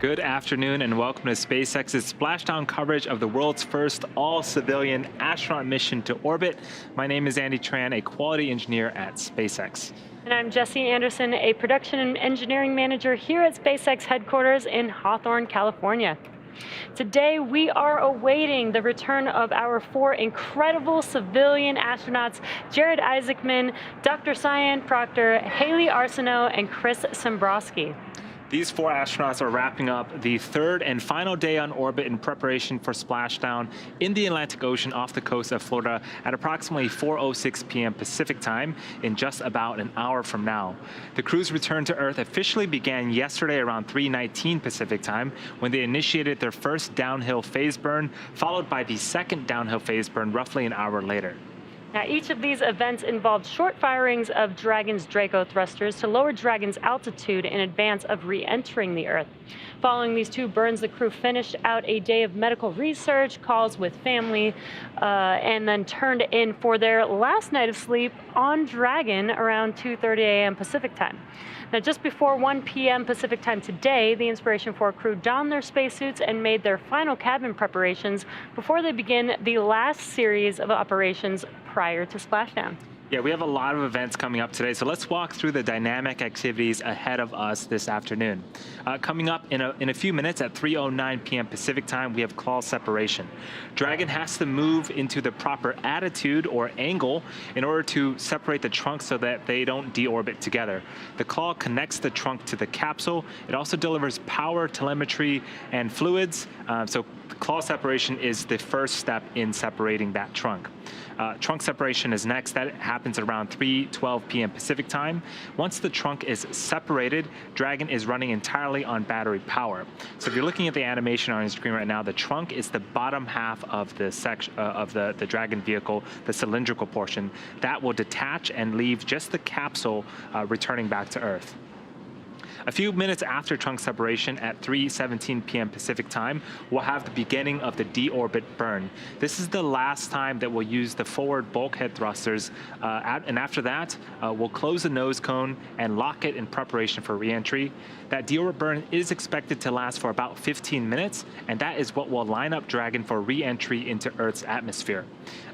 Good afternoon and welcome to SpaceX's splashdown coverage of the world's first all-civilian astronaut mission to orbit. My name is Andy Tran, a quality engineer at SpaceX. And I'm Jesse Anderson, a production and engineering manager here at SpaceX headquarters in Hawthorne, California. Today, we are awaiting the return of our four incredible civilian astronauts, Jared Isaacman, Dr. Cyan Proctor, Haley Arsenau, and Chris Tombroski. These four astronauts are wrapping up the third and final day on orbit in preparation for splashdown in the Atlantic Ocean off the coast of Florida at approximately 4:06 p.m. Pacific time in just about an hour from now. The crew's return to Earth officially began yesterday around 3:19 Pacific time when they initiated their first downhill phase burn, followed by the second downhill phase burn roughly an hour later. Now, each of these events involved short firings of Dragon's Draco thrusters to lower Dragon's altitude in advance of re-entering the Earth. Following these two burns, the crew finished out a day of medical research, calls with family, and then turned in for their last night of sleep on Dragon around 2:30 a.m. Pacific time. Now, just before 1 p.m. Pacific time today, the Inspiration4 crew donned their spacesuits and made their final cabin preparations before they begin the last series of operations prior to splashdown. Yeah, we have a lot of events coming up today, so let's walk through the dynamic activities ahead of us this afternoon. Coming up in a few minutes at 3:09 p.m. Pacific time, we have claw separation. Dragon has to move into the proper attitude or angle in order to separate the trunk so that they don't deorbit together. The claw connects the trunk to the capsule. It also delivers power, telemetry, and fluids. So claw separation is the first step in separating that trunk. Trunk separation is next. That happens around 3:12 p.m. Pacific time. Once the trunk is separated, Dragon is running entirely on battery power. So if you're looking at the animation on your screen right now, the trunk is the bottom half of the section of the Dragon vehicle, the cylindrical portion. That will detach and leave just the capsule returning back to Earth. A few minutes after trunk separation at 3:17 p.m. Pacific time, we'll have the beginning of the deorbit burn. This is the last time that we'll use the forward bulkhead thrusters, and after that, we'll close the nose cone and lock it in preparation for re-entry. That deorbit burn is expected to last for about 15 minutes, and that is what will line up Dragon for re-entry into Earth's atmosphere.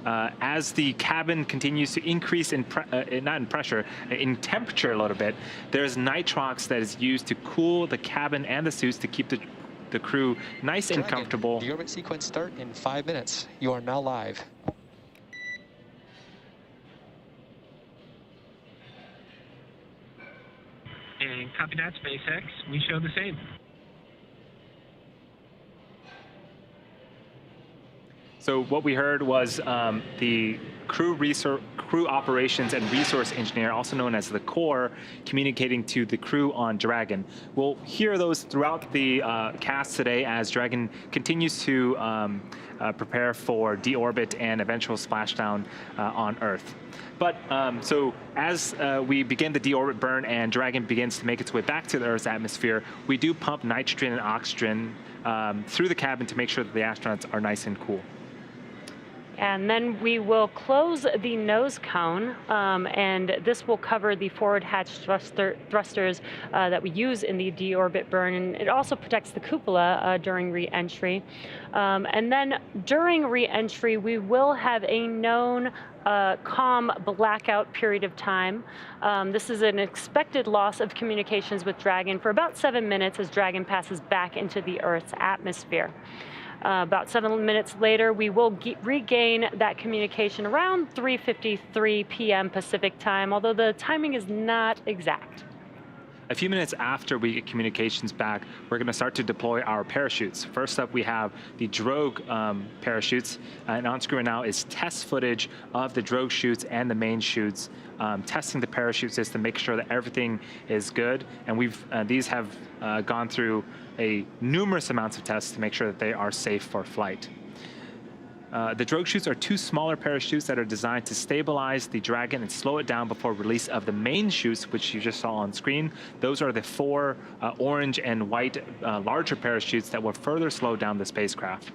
As the cabin continues to increase in temperature a little bit, there's nitrox that is used to cool the cabin and the suits to keep the crew nice and comfortable. The orbit sequence start in 5 minutes. You are now live. And copy that, SpaceX. We show the same. So what we heard was the crew operations and resource engineer, also known as the core, communicating to the crew on Dragon. We'll hear those throughout the cast today as Dragon continues to prepare for deorbit and eventual splashdown on Earth. But so as we begin the deorbit burn and Dragon begins to make its way back to the Earth's atmosphere, we do pump nitrogen and oxygen through the cabin to make sure that the astronauts are nice and cool. And then we will close the nose cone, and this will cover the forward hatch thrusters that we use in the deorbit burn, and it also protects the cupola during re-entry. And then during re-entry, we will have a known calm blackout period of time. This is an expected loss of communications with Dragon for about 7 minutes as Dragon passes back into the Earth's atmosphere. About 7 minutes later, we will regain that communication around 3:53 p.m. Pacific time, although the timing is not exact. A few minutes after we get communications back, we're going to start to deploy our parachutes. First up, we have the drogue parachutes, and on screen now is test footage of the drogue chutes and the main chutes, testing the parachute system, make sure that everything is good. And these have gone through numerous amounts of tests to make sure that they are safe for flight. The drogue chutes are two smaller parachutes that are designed to stabilize the Dragon and slow it down before release of the main chutes, which you just saw on screen. Those are the four orange and white larger parachutes that will further slow down the spacecraft.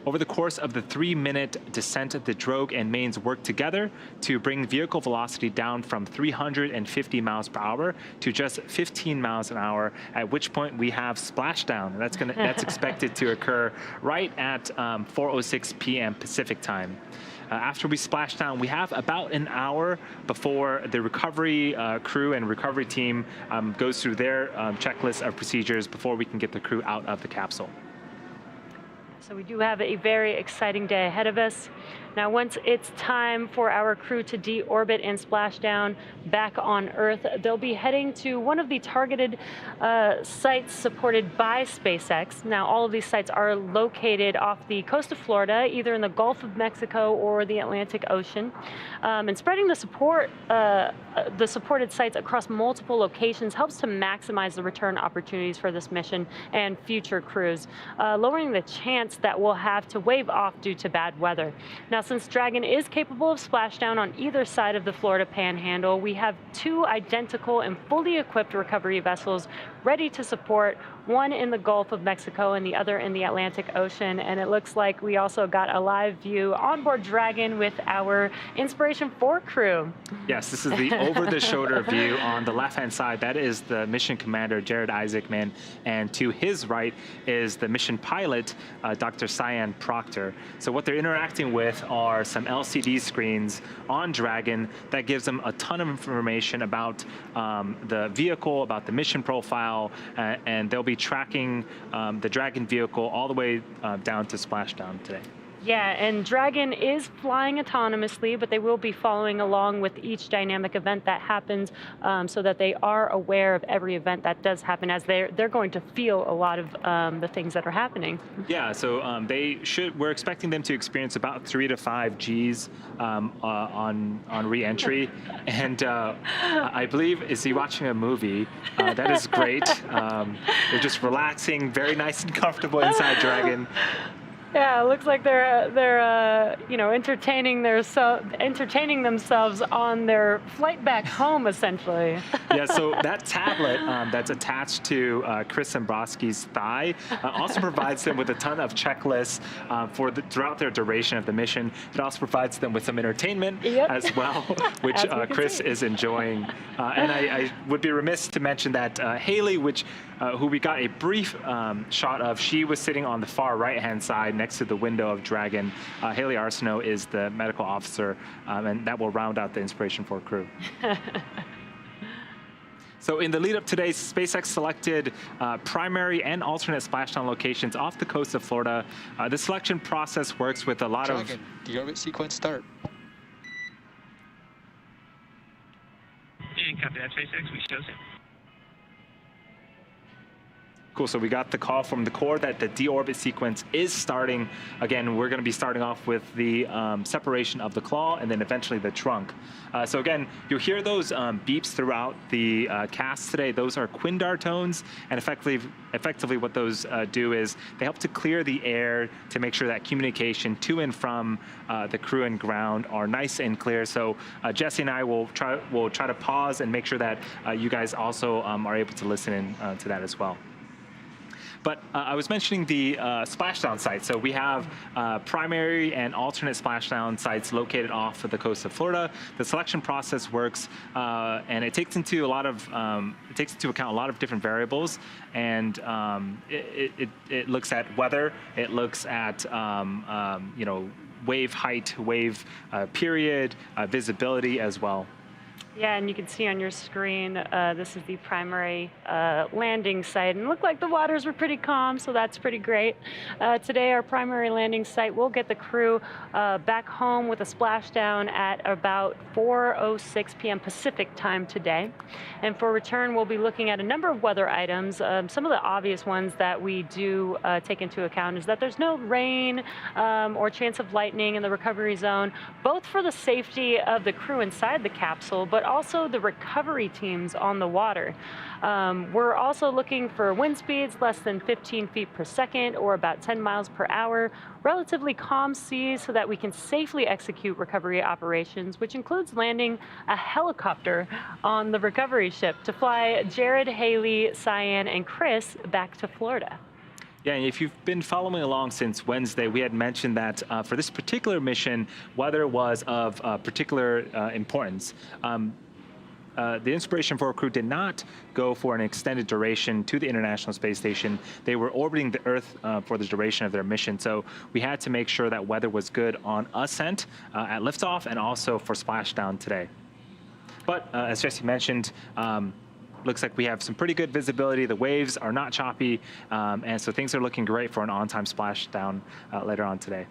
Over the course of the 3-minute descent, the drogue and mains work together to bring vehicle velocity down from 350 miles per hour to just 15 miles an hour, at which point we have splashdown. That's expected to occur right at 4:06 p.m. Pacific time. After we splash down, we have about an hour before the recovery crew and recovery team goes through their checklist of procedures before we can get the crew out of the capsule. So we do have a very exciting day ahead of us. Now, once it's time for our crew to deorbit and splash down back on Earth, they'll be heading to one of the targeted sites supported by SpaceX. Now, all of these sites are located off the coast of Florida, either in the Gulf of Mexico or the Atlantic Ocean. And spreading the supported sites across multiple locations helps to maximize the return opportunities for this mission and future crews, lowering the chance that we'll have to wave off due to bad weather. Now, since Dragon is capable of splashdown on either side of the Florida Panhandle, we have 2 identical and fully equipped recovery vessels ready to support, one in the Gulf of Mexico and the other in the Atlantic Ocean. And it looks like we also got a live view onboard Dragon with our Inspiration4 crew. Yes, this is the over-the-shoulder view. On the left-hand side, that is the mission commander, Jared Isaacman, and to his right is the mission pilot, Dr. Cyan Proctor. So what they're interacting with are some LCD screens on Dragon that gives them a ton of information about the vehicle, about the mission profile, and they'll be tracking the Dragon vehicle all the way down to splashdown today. Yeah, and Dragon is flying autonomously, but they will be following along with each dynamic event that happens, so that they are aware of every event that does happen, as they're going to feel a lot of the things that are happening. Yeah, so we're expecting them to experience about 3 to 5 Gs on re-entry, and I believe, is he watching a movie? That is great. They're just relaxing, very nice and comfortable inside Dragon. Yeah, it looks like they're you know, entertaining themselves on their flight back home, essentially. Yeah, so that tablet that's attached to Chris Tombroski's thigh also provides them with a ton of checklists throughout their duration of the mission. It also provides them with some entertainment as well, which Chris is enjoying. And I would be remiss to mention that Haley, who we got a brief shot of, she was sitting on the far right-hand side next to the window of Dragon. Haley Arsenau is the medical officer, and that will round out the Inspiration4 crew. So in the lead up today, SpaceX selected primary and alternate splashdown locations off the coast of Florida. The selection process works with a lot Dragon, deorbit sequence start. And copy that, SpaceX. We show same. Cool, so we got the call from the core that the deorbit sequence is starting. Again, we're going to be starting off with the separation of the claw and then eventually the trunk. So again, you'll hear those beeps throughout the cast today. Those are Quindar tones, and effectively what those do is they help to clear the air to make sure that communication to and from the crew and ground are nice and clear. So Jesse and I will try to pause and make sure that you guys also are able to listen in to that as well. But I was mentioning the splashdown sites. So we have primary and alternate splashdown sites located off of the coast of Florida. The selection process works, and it takes into account a lot of different variables. And it looks at weather. It looks at you know, wave height, wave period, visibility as well. Yeah, and you can see on your screen, this is the primary landing site. And it looked like the waters were pretty calm, so that's pretty great. Today, our primary landing site will get the crew back home with a splashdown at about 4:06 p.m. Pacific time today. And for return, we'll be looking at a number of weather items. Some of the obvious ones that we do take into account is that there's no rain or chance of lightning in the recovery zone, both for the safety of the crew inside the capsule, but also the recovery teams on the water. We're also looking for wind speeds less than 15 feet per second or about 10 miles per hour, relatively calm seas so that we can safely execute recovery operations, which includes landing a helicopter on the recovery ship to fly Jared, Haley, Cyan, and Chris back to Florida. Yeah, and if you've been following along since Wednesday, we had mentioned that for this particular mission, weather was of particular importance. The Inspiration4 crew did not go for an extended duration to the International Space Station. They were orbiting the Earth for the duration of their mission, so we had to make sure that weather was good on ascent, at liftoff, and also for splashdown today. But as Jesse mentioned, looks like we have some pretty good visibility. The waves are not choppy, and so things are looking great for an on-time splashdown later on today.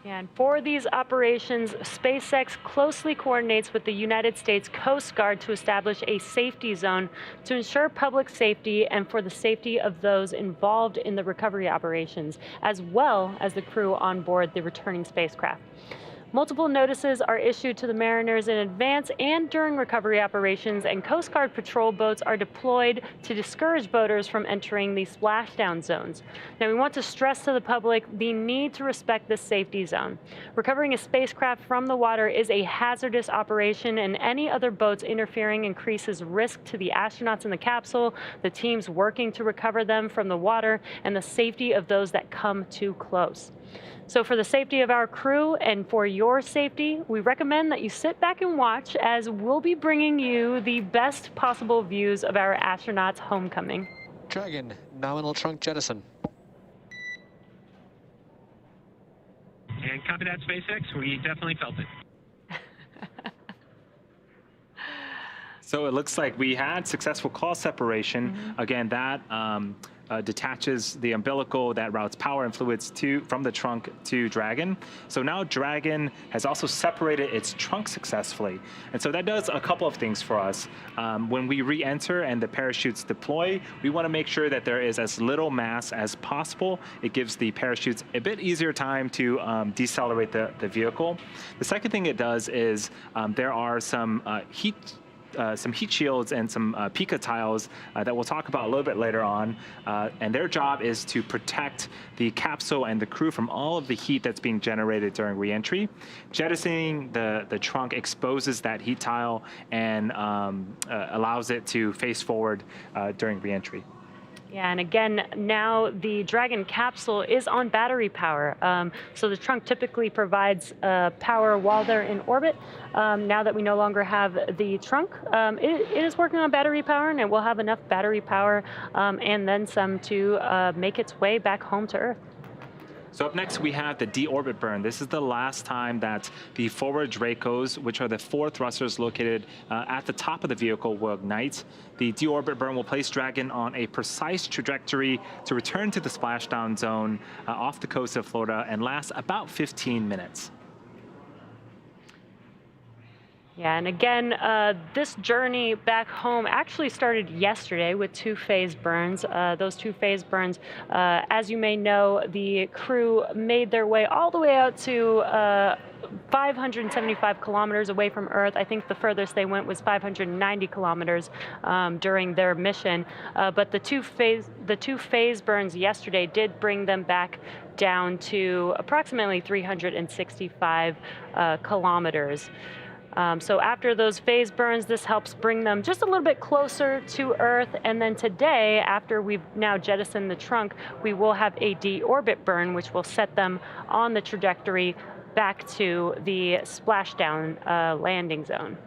And for these operations, SpaceX closely coordinates with the United States Coast Guard to establish a safety zone to ensure public safety and for the safety of those involved in the recovery operations, as well as the crew on board the returning spacecraft. Multiple notices are issued to the mariners in advance and during recovery operations, and Coast Guard patrol boats are deployed to discourage boaters from entering the splashdown zones. Now, we want to stress to the public the need to respect this safety zone. Recovering a spacecraft from the water is a hazardous operation, and any other boats interfering increases risk to the astronauts in the capsule, the teams working to recover them from the water, and the safety of those that come too close. So for the safety of our crew and for your safety, we recommend that you sit back and watch as we'll be bringing you the best possible views of our astronauts' homecoming. Dragon, nominal trunk jettison. And copy that, SpaceX. We definitely felt it. So it looks like we had successful call separation. Again, that detaches the umbilical that routes power and fluids from the trunk to Dragon. So now Dragon has also separated its trunk successfully. And so that does a couple of things for us. When we re-enter and the parachutes deploy, we want to make sure that there is as little mass as possible. It gives the parachutes a bit easier time to decelerate the vehicle. The second thing it does is there are some heat shields and some Pica tiles that we'll talk about a little bit later on. And their job is to protect the capsule and the crew from all of the heat that's being generated during reentry. Jettisoning the trunk exposes that heat tile and allows it to face forward during reentry. Yeah, and again, now the Dragon capsule is on battery power. So the trunk typically provides power while they're in orbit. Now that we no longer have the trunk, it is working on battery power, and it will have enough battery power and then some to make its way back home to Earth. So up next, we have the Deorbit Burn. This is the last time that the forward Dracos, which are the 4 thrusters located at the top of the vehicle, will ignite. The Deorbit Burn will place Dragon on a precise trajectory to return to the splashdown zone off the coast of Florida and last about 15 minutes. Yeah, and again, this journey back home actually started yesterday with 2 phase burns. Those 2 phase burns, as you may know, the crew made their way all the way out to 575 kilometers away from Earth. I think the furthest they went was 590 kilometers during their mission. But the two phase burns yesterday did bring them back down to approximately 365 kilometers. So after those phase burns, this helps bring them just a little bit closer to Earth. And then today, after we've now jettisoned the trunk, we will have a deorbit burn, which will set them on the trajectory back to the splashdown landing zone.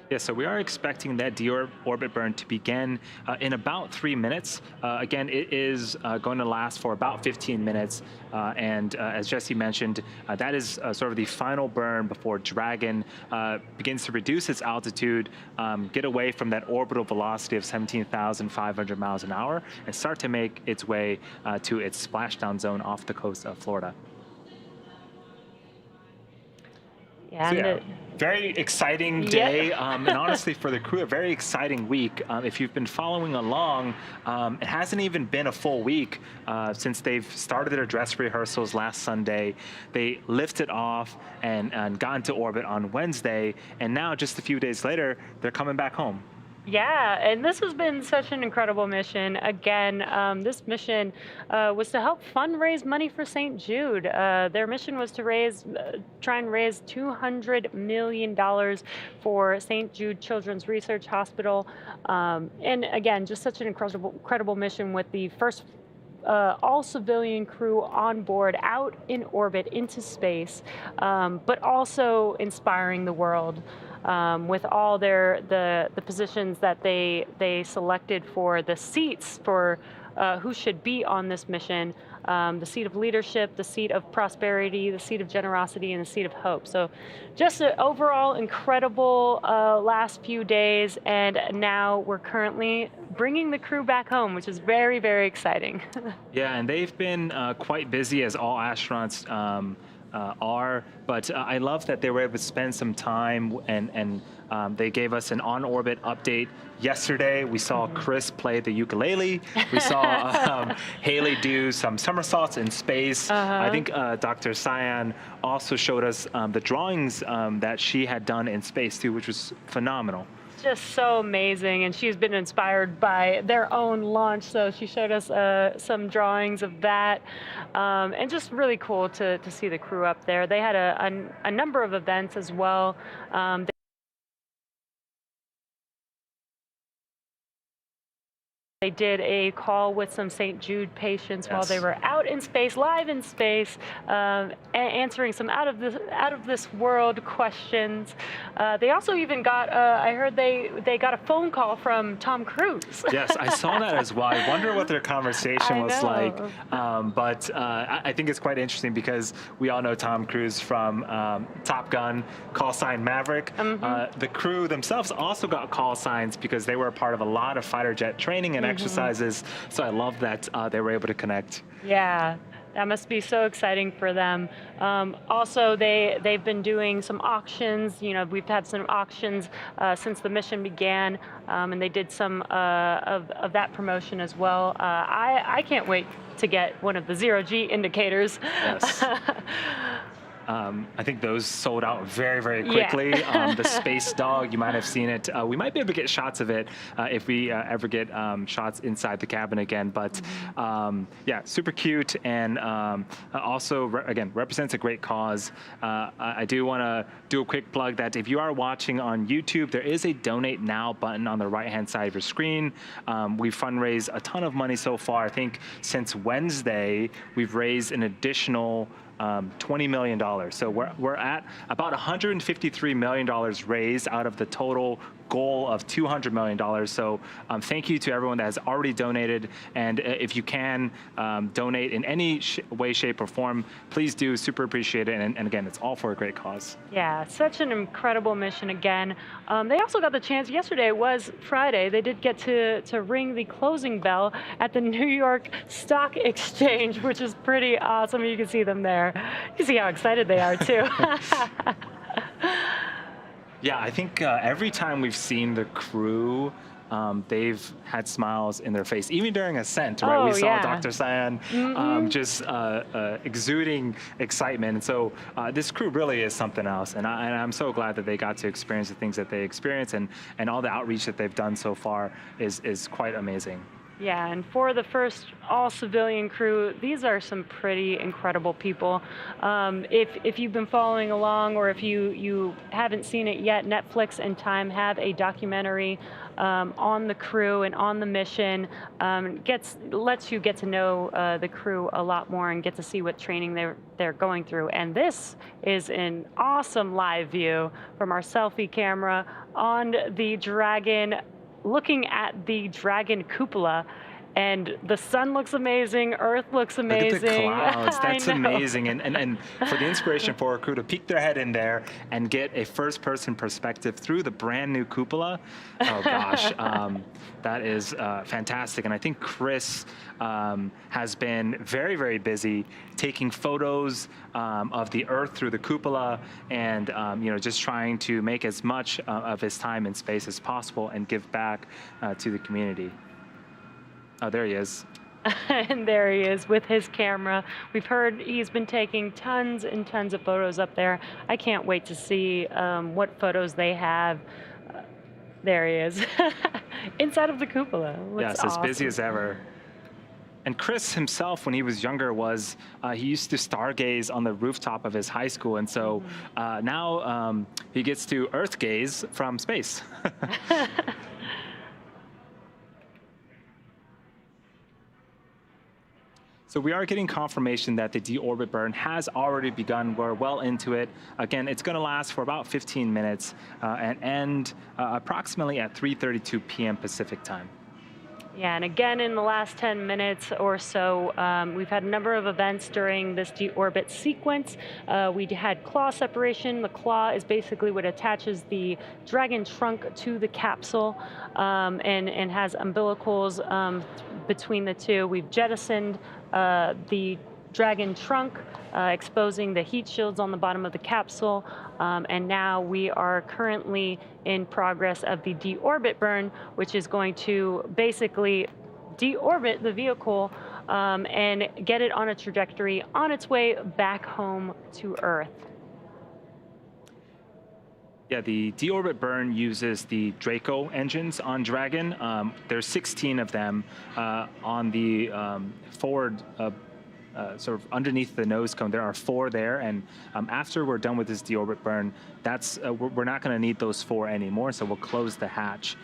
Yeah, so we are expecting that deorbit burn to begin in about 3 minutes. Again, it is going to last for about 15 minutes. And as Jesse mentioned, that is sort of the final burn before Dragon begins to reduce its altitude, get away from that orbital velocity of 17,500 miles an hour, and start to make its way to its splashdown zone off the coast of Florida. Yeah, So, yeah, very exciting day, Yeah. and honestly for the crew, a very exciting week. If you've been following along, it hasn't even been a full week since they've started their dress rehearsals last Sunday. They lifted off and got into orbit on Wednesday, and now just a few days later, they're coming back home. Yeah, and this has been such an incredible mission. Again, this mission was to help fundraise money for St. Jude. Their mission was to try and raise $200 million for St. Jude Children's Research Hospital. And again, just such an incredible mission with the first all civilian crew on board out in orbit into space, but also inspiring the world with all the positions that they selected for the seats for who should be on this mission. The seat of leadership, the seat of prosperity, the seat of generosity, and the seat of hope. So just an overall incredible last few days, and now we're currently bringing the crew back home, which is very, very exciting. Yeah, and they've been quite busy, as all astronauts are, but I love that they were able to spend some time and they gave us an on-orbit update yesterday. We saw Chris play the ukulele. We saw Haley do some somersaults in space. I think Dr. Cyan also showed us the drawings that she had done in space too, which was phenomenal. Just so amazing, and she's been inspired by their own launch, so she showed us some drawings of that, and just really cool to see the crew up there. They had a number of events as well. They did a call with some St. Jude patients while they were out in space, live in space, answering some out of this world questions. They also even got, I heard they got a phone call from Tom Cruise. Yes, I saw that as well. I wonder what their conversation was like. But I think it's quite interesting because we all know Tom Cruise from Top Gun, call sign Maverick. The crew themselves also got call signs because they were a part of a lot of fighter jet training and exercises. So I love that they were able to connect. Yeah. That must be so exciting for them. Also, they've been doing some auctions. You know, we've had some auctions since the mission began, and they did some of that promotion as well. I can't wait to get one of the zero-G indicators. Yes. I think those sold out very, very quickly. Yeah. The space dog, you might have seen it. We might be able to get shots of it if we ever get shots inside the cabin again. But yeah, super cute, and also, again, represents a great cause. I do want to do a quick plug that if you are watching on YouTube, there is a Donate Now button on the right-hand side of your screen. We've fundraised a ton of money so far. I think since Wednesday, we've raised an additional $20 million. So we're at about $153 million raised out of the total goal of $200 million. So thank you to everyone that has already donated. And if you can donate in any way, shape, or form, please do. Super appreciate it. And again, it's all for a great cause. Yeah, such an incredible mission again. They also got the chance, yesterday was Friday, they did get to ring the closing bell at the New York Stock Exchange, which is pretty awesome. You can see them there. You can see how excited they are too. Yeah, I think every time we've seen the crew, they've had smiles in their face, even during ascent, right? We saw Dr. Cyan just exuding excitement. And so this crew really is something else. And I'm so glad that they got to experience the things that they experienced, and all the outreach that they've done so far is quite amazing. Yeah, and for the first all-civilian crew, these are some pretty incredible people. If you've been following along, or if you haven't seen it yet, Netflix and Time have a documentary on the crew and on the mission. Lets you get to know the crew a lot more and get to see what training they're going through. And this is an awesome live view from our selfie camera on the Dragon, looking at the Dragon cupola, and the sun looks amazing, Earth looks amazing. Look at the clouds, that's amazing. And for the Inspiration4 crew to peek their head in there and get a first-person perspective through the brand new cupola, oh gosh, that is fantastic. And I think Chris has been very, very busy taking photos of the Earth through the cupola, and just trying to make as much of his time in space as possible and give back to the community. Oh, there he is. And there he is with his camera. We've heard he's been taking tons and tons of photos up there. I can't wait to see what photos they have. There he is. inside of the cupola. Yes, as busy as ever. And Chris himself, when he was younger, he used to stargaze on the rooftop of his high school, and so now he gets to Earth gaze from space. So we are getting confirmation that the deorbit burn has already begun. We're well into it. Again, it's going to last for about 15 minutes and end approximately at 3:32 p.m. Pacific time. Yeah, and again, in the last 10 minutes or so, we've had a number of events during this deorbit sequence. We had claw separation. The claw is basically what attaches the Dragon trunk to the capsule and has umbilicals between the two. We've jettisoned the Dragon trunk, exposing the heat shields on the bottom of the capsule. And now we are currently in progress of the deorbit burn, which is going to basically deorbit the vehicle and get it on a trajectory on its way back home to Earth. Yeah, the deorbit burn uses the Draco engines on Dragon. There's 16 of them on the forward sort of underneath the nose cone. There are 4 there, and after we're done with this deorbit burn, we're not going to need those 4 anymore, so we'll close the hatch.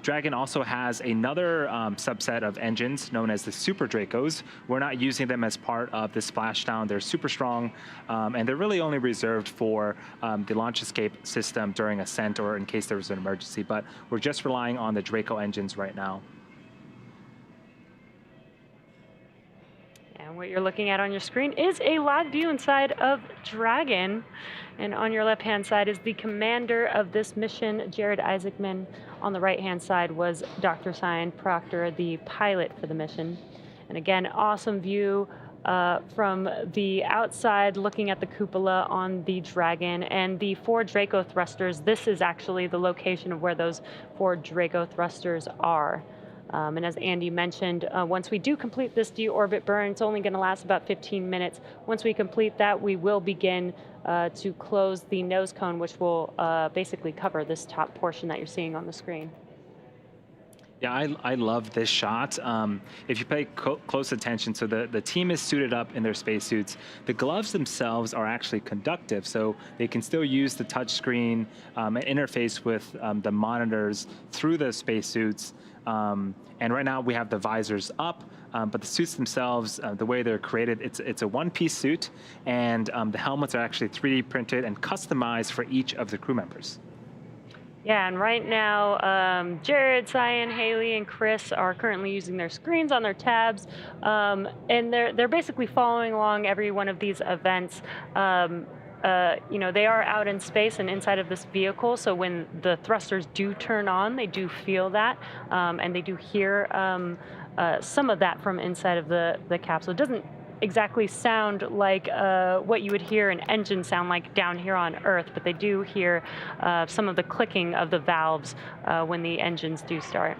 Dragon also has another subset of engines known as the Super Dracos. We're not using them as part of the splashdown. They're super strong, and they're really only reserved for the launch escape system during ascent or in case there was an emergency, but we're just relying on the Draco engines right now. And what you're looking at on your screen is a live view inside of Dragon. And on your left-hand side is the commander of this mission, Jared Isaacman. On the right-hand side was Dr. Cyan Proctor, the pilot for the mission. And again, awesome view from the outside looking at the cupola on the Dragon and the 4 Draco thrusters. This is actually the location of where those 4 Draco thrusters are. And as Andy mentioned, once we do complete this deorbit burn, it's only going to last about 15 minutes. Once we complete that, we will begin to close the nose cone, which will basically cover this top portion that you're seeing on the screen. Yeah, I love this shot. If you pay close attention, so the team is suited up in their spacesuits. The gloves themselves are actually conductive, so they can still use the touch screen and interface with the monitors through the spacesuits. And right now we have the visors up, but the suits themselves, the way they're created, it's a one-piece suit, and the helmets are actually 3D printed and customized for each of the crew members. Yeah, and right now, Jared, Cyan, Haley, and Chris are currently using their screens on their tabs, and they're basically following along every one of these events. You know, they are out in space and inside of this vehicle, so when the thrusters do turn on, they do feel that, and they do hear some of that from inside of the capsule. It doesn't exactly sound like what you would hear an engine sound like down here on Earth, but they do hear some of the clicking of the valves when the engines do start.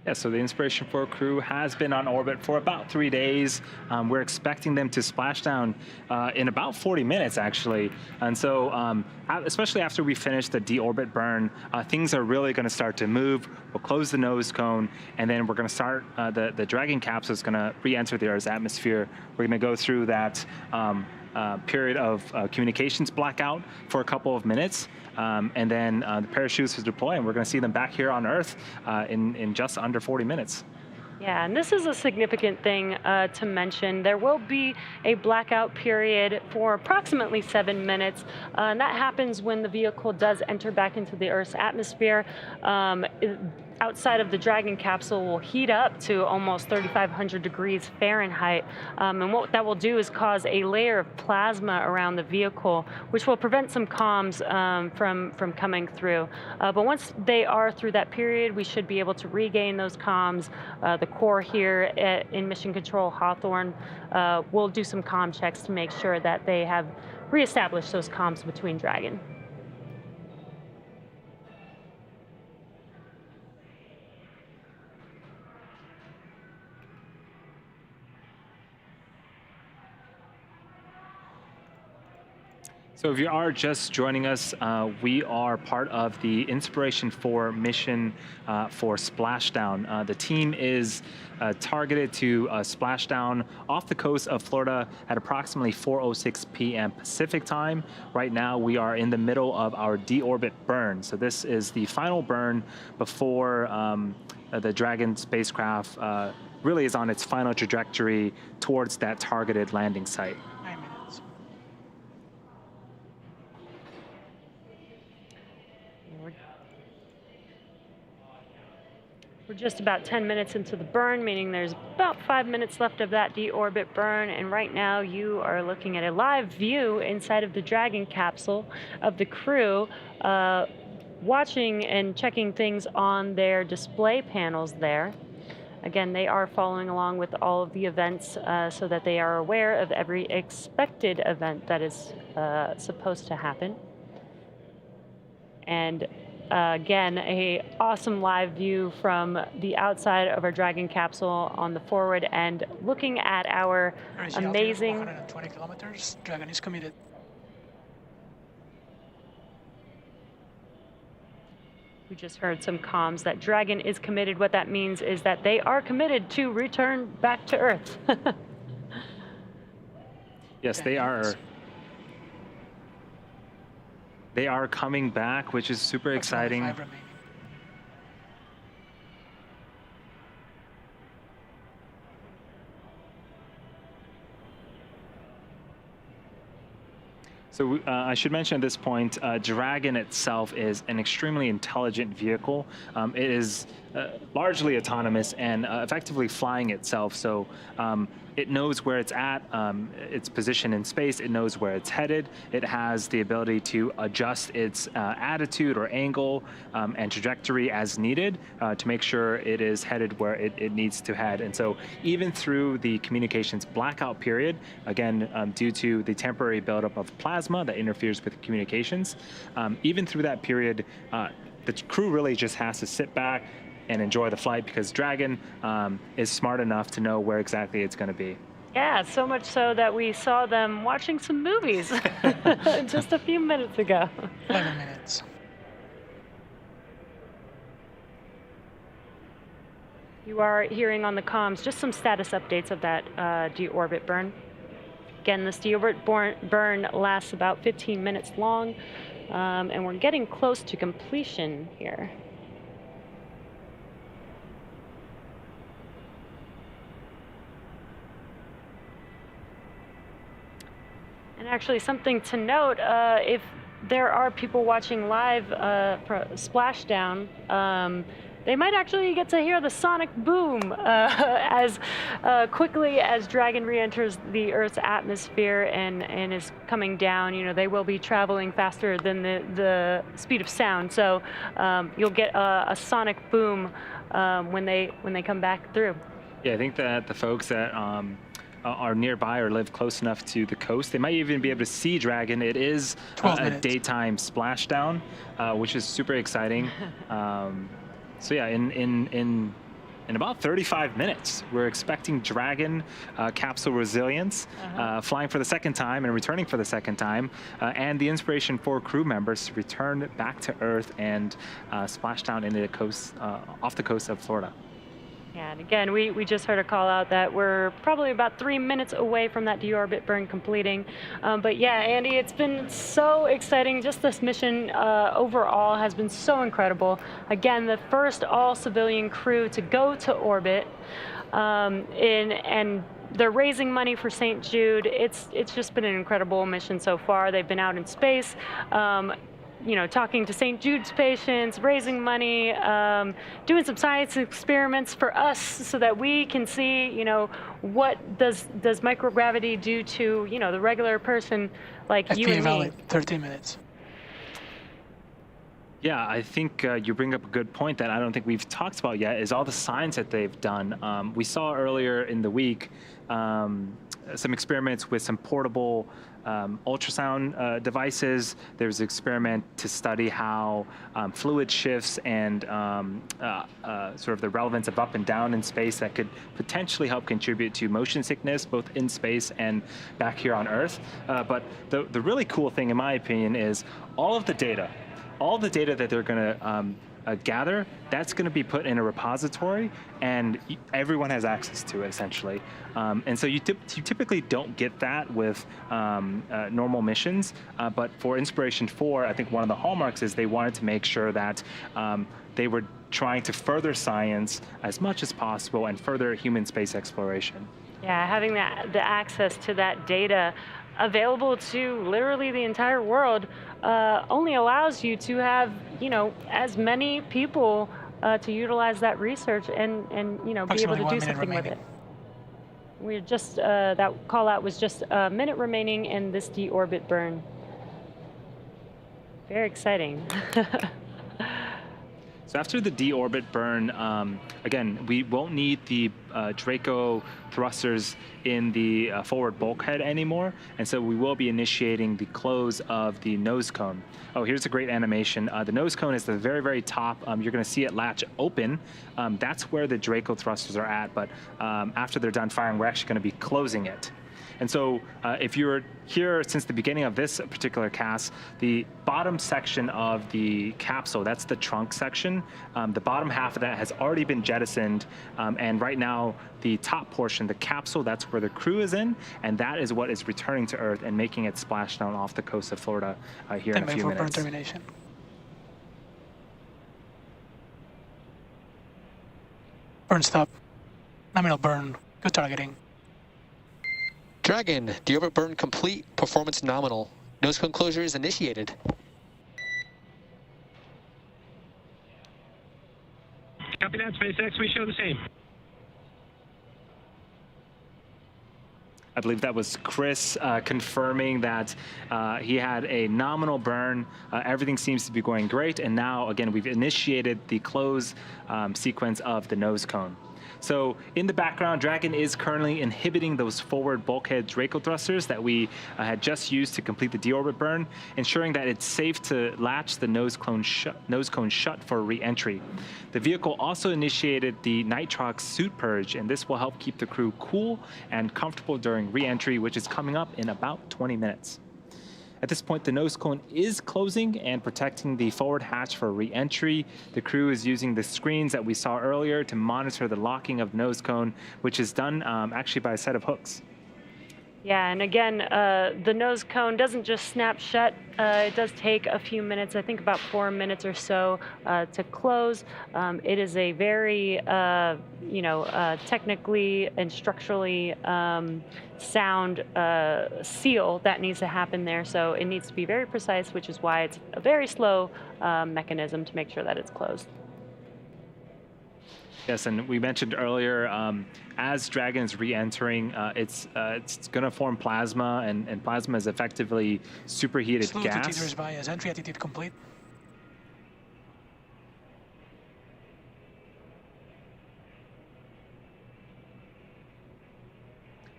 Yeah, so the Inspiration4 crew has been on orbit for about 3 days. We're expecting them to splash down in about 40 minutes, actually. And so, especially after we finish the deorbit burn, things are really going to start to move. We'll close the nose cone, and then we're going to start, the Dragon capsule is going to re-enter the Earth's atmosphere. We're going to go through that period of communications blackout for a couple of minutes. And then the parachutes will deploy, and we're going to see them back here on Earth in just under 40 minutes. Yeah, and this is a significant thing to mention. There will be a blackout period for approximately 7 minutes, and that happens when the vehicle does enter back into the Earth's atmosphere. Outside of the Dragon capsule will heat up to almost 3,500 degrees Fahrenheit. And what that will do is cause a layer of plasma around the vehicle, which will prevent some comms from coming through. But once they are through that period, we should be able to regain those comms. The core here in Mission Control Hawthorne will do some comm checks to make sure that they have reestablished those comms between Dragon. So if you are just joining us, we are part of the Inspiration4 mission for Splashdown. The team is targeted to splashdown off the coast of Florida at approximately 4:06 p.m. Pacific time. Right now, we are in the middle of our Deorbit Burn. So this is the final burn before the Dragon spacecraft really is on its final trajectory towards that targeted landing site. 9 minutes. We're just about 10 minutes into the burn, meaning there's about 5 minutes left of that deorbit burn. And right now you are looking at a live view inside of the Dragon capsule of the crew, watching and checking things on their display panels there. Again, they are following along with all of the events so that they are aware of every expected event that is supposed to happen. And again, a awesome live view from the outside of our Dragon capsule on the forward end, looking at our amazing 120 kilometers. Dragon is committed. We just heard some comms that Dragon is committed. What that means is that they are committed to return back to Earth. Yes, they are. They are coming back, which is super exciting. 25 remaining. So I should mention at this point, Dragon itself is an extremely intelligent vehicle. It is largely autonomous and effectively flying itself. So it knows where it's at, its position in space. It knows where it's headed. It has the ability to adjust its attitude or angle and trajectory as needed to make sure it is headed where it needs to head. And so even through the communications blackout period, again, due to the temporary buildup of plasma that interferes with communications, even through that period, the crew really just has to sit back and enjoy the flight because Dragon is smart enough to know where exactly it's going to be. Yeah, so much so that we saw them watching some movies just a few minutes ago. 11 minutes. You are hearing on the comms just some status updates of that deorbit burn. Again, this deorbit burn lasts about 15 minutes long, and we're getting close to completion here. And actually, something to note, if there are people watching live Splashdown, they might actually get to hear the sonic boom as quickly as Dragon re-enters the Earth's atmosphere and is coming down. You know, they will be traveling faster than the speed of sound, so you'll get a sonic boom when they come back through. Yeah, I think that the folks that are nearby or live close enough to the coast, they might even be able to see Dragon. It is a daytime splashdown, which is super exciting. So yeah, in about 35 minutes, we're expecting Dragon capsule resilience flying for the second time and returning for the second time, and the Inspiration4 crew members to return back to Earth and splash down into the coast, off the coast of Florida. Yeah, and again, we just heard a call out that we're probably about 3 minutes away from that deorbit burn completing. But yeah, Andy, it's been so exciting. Just this mission overall has been so incredible. Again, the first all-civilian crew to go to orbit, and they're raising money for St. Jude. It's just been an incredible mission so far. They've been out in space. You know, talking to St. Jude's patients, raising money, doing some science experiments for us so that we can see, you know, what does microgravity do to, you know, the regular person like you and me. Valid, 13 minutes. Yeah, I think you bring up a good point that I don't think we've talked about yet, is all the science that they've done. We saw earlier in the week some experiments with some portable ultrasound devices. There's an experiment to study how fluid shifts and sort of the relevance of up and down in space that could potentially help contribute to motion sickness, both in space and back here on Earth. But the really cool thing, in my opinion, is all the data that they're going to gather, that's going to be put in a repository, and everyone has access to it, essentially. And so you typically don't get that with normal missions, but for Inspiration4, I think one of the hallmarks is they wanted to make sure that they were trying to further science as much as possible and further human space exploration. Yeah, having the access to that data available to literally the entire world only allows you to have, as many people to utilize that research and be able to do something with it. We're just, that call out was just a minute remaining in this deorbit burn. Very exciting. So after the deorbit burn, again, we won't need the Draco thrusters in the forward bulkhead anymore, and so we will be initiating the close of the nose cone. Oh, here's a great animation. The nose cone is the very, very top. You're going to see it latch open. That's where the Draco thrusters are at, but after they're done firing, we're actually going to be closing it. And so if you're here since the beginning of this particular cast, the bottom section of the capsule, that's the trunk section, the bottom half of that has already been jettisoned. And right now, the top portion, the capsule, that's where the crew is in. And that is what is returning to Earth and making it splash down off the coast of Florida here in a few minutes. Burn termination. Burn stop. Nominal burn. Good targeting. Dragon, Deorbit Burn complete, performance nominal. Nose cone closure is initiated. Copy that, SpaceX. We show the same. I believe that was Chris confirming that he had a nominal burn. Everything seems to be going great. And now, again, we've initiated the close sequence of the nose cone. So in the background, Dragon is currently inhibiting those forward bulkhead Draco thrusters that we had just used to complete the deorbit burn, ensuring that it's safe to latch the nose cone shut for re-entry. The vehicle also initiated the nitrox suit purge, and this will help keep the crew cool and comfortable during re-entry, which is coming up in about 20 minutes. At this point, the nose cone is closing and protecting the forward hatch for re-entry. The crew is using the screens that we saw earlier to monitor the locking of the nose cone, which is done actually by a set of hooks. Yeah, and again, the nose cone doesn't just snap shut. It does take a few minutes, I think about 4 minutes or so to close. It is a very, technically and structurally sound seal that needs to happen there. So it needs to be very precise, which is why it's a very slow mechanism to make sure that it's closed. Yes, and we mentioned earlier, as Dragon is re-entering, it's going to form plasma, and plasma is effectively superheated Slow gas. to teeters by as entry attitude complete.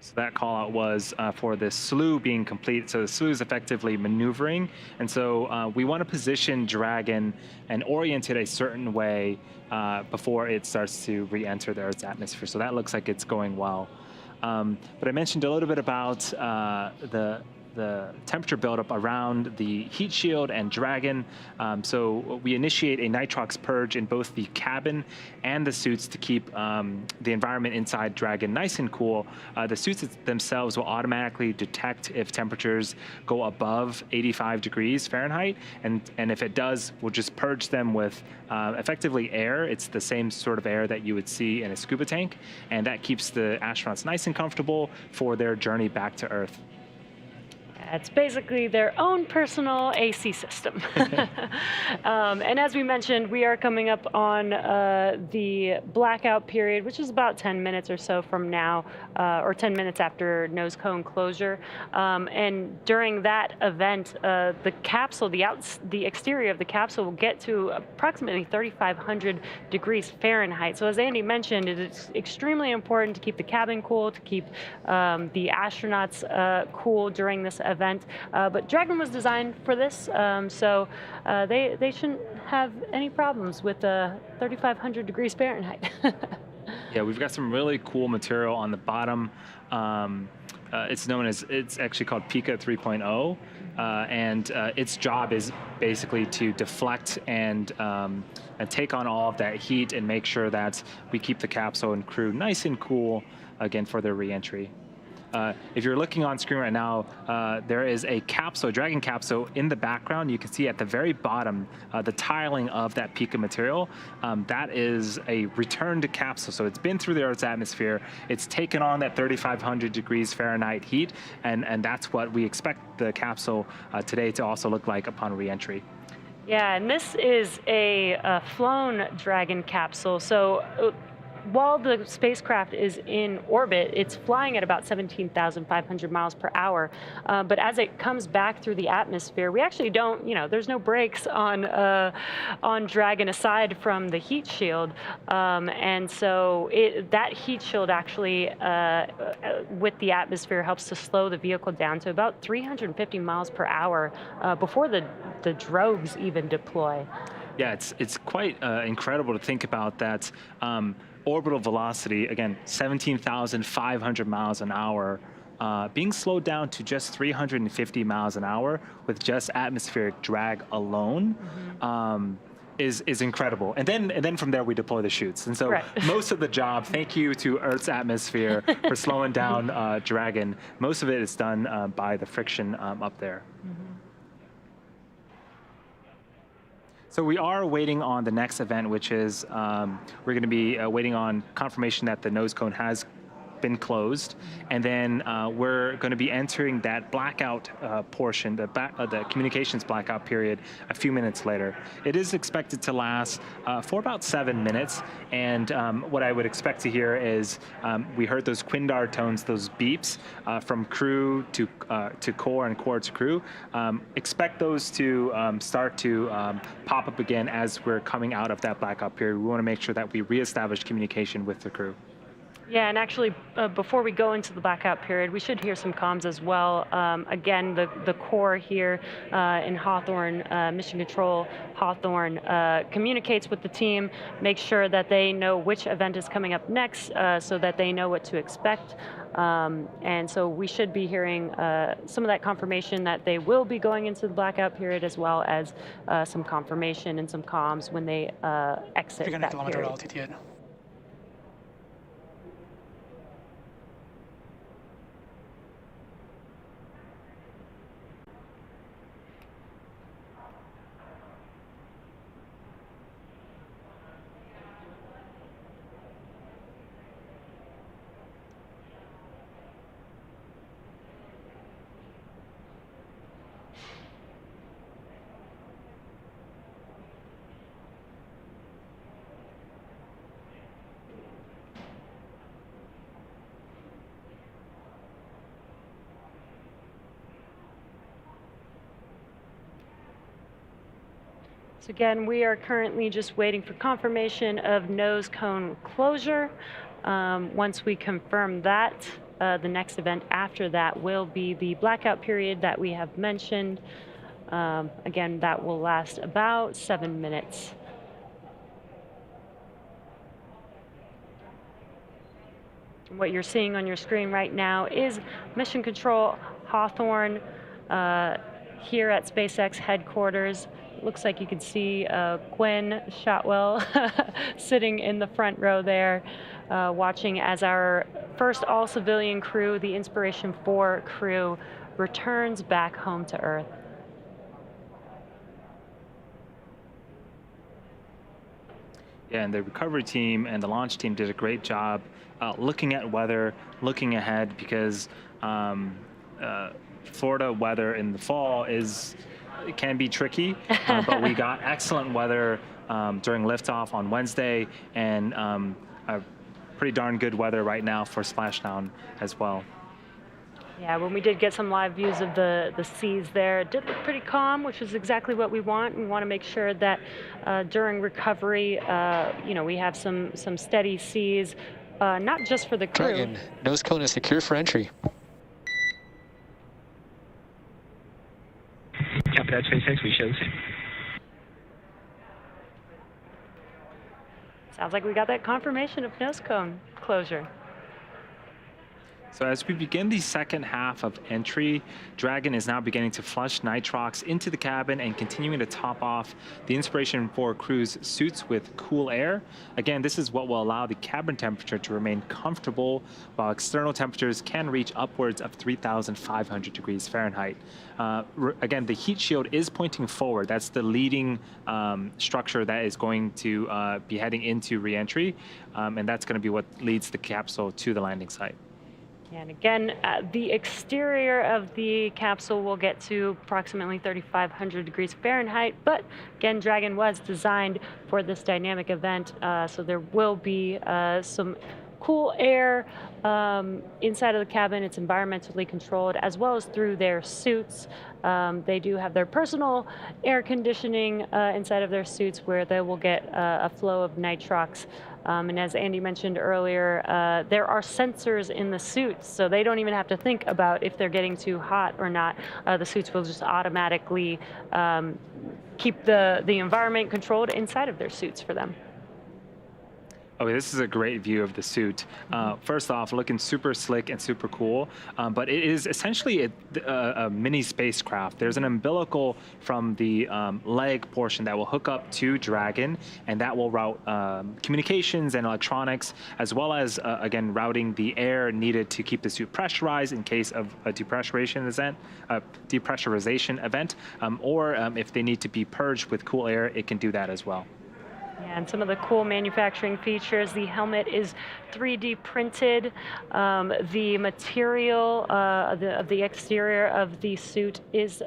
So that call out was for the slew being complete. So the slew is effectively maneuvering. And so we want to position Dragon and orient it a certain way before it starts to re-enter the Earth's atmosphere. So that looks like it's going well. But I mentioned a little bit about the temperature buildup around the heat shield and Dragon. So we initiate a nitrox purge in both the cabin and the suits to keep the environment inside Dragon nice and cool. The suits themselves will automatically detect if temperatures go above 85 degrees Fahrenheit, and if it does, we'll just purge them with effectively air. It's the same sort of air that you would see in a scuba tank, and that keeps the astronauts nice and comfortable for their journey back to Earth. It's basically their own personal AC system. And as we mentioned, we are coming up on the blackout period, which is about 10 minutes or so from now, or 10 minutes after nose cone closure. And during that event, the capsule, the exterior of the capsule will get to approximately 3,500 degrees Fahrenheit. So as Andy mentioned, it is extremely important to keep the cabin cool, to keep the astronauts cool during this event. But Dragon was designed for this, so they shouldn't have any problems with 3,500 degrees Fahrenheit. Yeah, we've got some really cool material on the bottom. It's actually called Pika 3.0, and its job is basically to deflect and take on all of that heat and make sure that we keep the capsule and crew nice and cool again for their re-entry. If you're looking on screen right now, there is a capsule, Dragon capsule in the background. You can see at the very bottom the tiling of that Pika material. That is a returned capsule. So it's been through the Earth's atmosphere. It's taken on that 3,500 degrees Fahrenheit heat, and that's what we expect the capsule today to also look like upon re-entry. Yeah, and this is a flown Dragon capsule. So while the spacecraft is in orbit, it's flying at about 17,500 miles per hour. But as it comes back through the atmosphere, we actually don't, there's no brakes on Dragon aside from the heat shield. And so that heat shield actually, with the atmosphere, helps to slow the vehicle down to about 350 miles per hour before the drogues even deploy. Yeah, it's quite incredible to think about that. Orbital velocity, again, 17,500 miles an hour, being slowed down to just 350 miles an hour with just atmospheric drag alone. Is incredible. And then from there we deploy the chutes. And so most of the job, thank you to Earth's atmosphere for slowing down Dragon, most of it is done by the friction up there. So we are waiting on the next event, which is we're going to be waiting on confirmation that the nose cone has been closed, and then we're going to be entering that blackout portion, the communications blackout period, a few minutes later. It is expected to last for about 7 minutes, and what I would expect to hear is we heard those Quindar tones, those beeps from crew to core and core to crew. Expect those to start to pop up again as we're coming out of that blackout period. We want to make sure that we reestablish communication with the crew. Yeah, and actually, before we go into the blackout period, we should hear some comms as well. Again, the core here in Hawthorne, Mission Control Hawthorne, communicates with the team, makes sure that they know which event is coming up next so that they know what to expect. And so we should be hearing some of that confirmation that they will be going into the blackout period, as well as some confirmation and some comms when they exit that period. Altitude. So again, we are currently just waiting for confirmation of nose cone closure. Once we confirm that, the next event after that will be the blackout period that we have mentioned. Again, that will last about 7 minutes. What you're seeing on your screen right now is Mission Control Hawthorne here at SpaceX headquarters. Looks like you can see Gwen Shotwell sitting in the front row there, watching as our first all-civilian crew, the Inspiration4 crew, returns back home to Earth. Yeah, and the recovery team and the launch team did a great job looking at weather, looking ahead, because Florida weather in the fall it can be tricky, but we got excellent weather during liftoff on Wednesday, and a pretty darn good weather right now for splashdown as well. Yeah, when we did get some live views of the seas there, it did look pretty calm, which is exactly what we want. We want to make sure that during recovery, we have some steady seas, not just for the crew. Dragon, nose cone is secure for entry. Copy that, SpaceX. We show the same. Sounds like we got that confirmation of nose cone closure. So as we begin the second half of entry, Dragon is now beginning to flush nitrox into the cabin and continuing to top off the Inspiration4 crew's suits with cool air. Again, this is what will allow the cabin temperature to remain comfortable, while external temperatures can reach upwards of 3,500 degrees Fahrenheit. Again, the heat shield is pointing forward. That's the leading structure that is going to be heading into re-entry, and that's going to be what leads the capsule to the landing site. And again, the exterior of the capsule will get to approximately 3,500 degrees Fahrenheit, but again, Dragon was designed for this dynamic event, so there will be some cool air inside of the cabin. It's environmentally controlled, as well as through their suits. They do have their personal air conditioning inside of their suits, where they will get a flow of nitrox. And as Andy mentioned earlier, there are sensors in the suits, so they don't even have to think about if they're getting too hot or not. The suits will just automatically keep the environment controlled inside of their suits for them. Okay, this is a great view of the suit. First off, looking super slick and super cool, but it is essentially a mini spacecraft. There's an umbilical from the leg portion that will hook up to Dragon, and that will route communications and electronics, as well as, again, routing the air needed to keep the suit pressurized in case of a depressurization event, or if they need to be purged with cool air, it can do that as well. Yeah, and some of the cool manufacturing features, the helmet is 3D printed. The material of the exterior of the suit is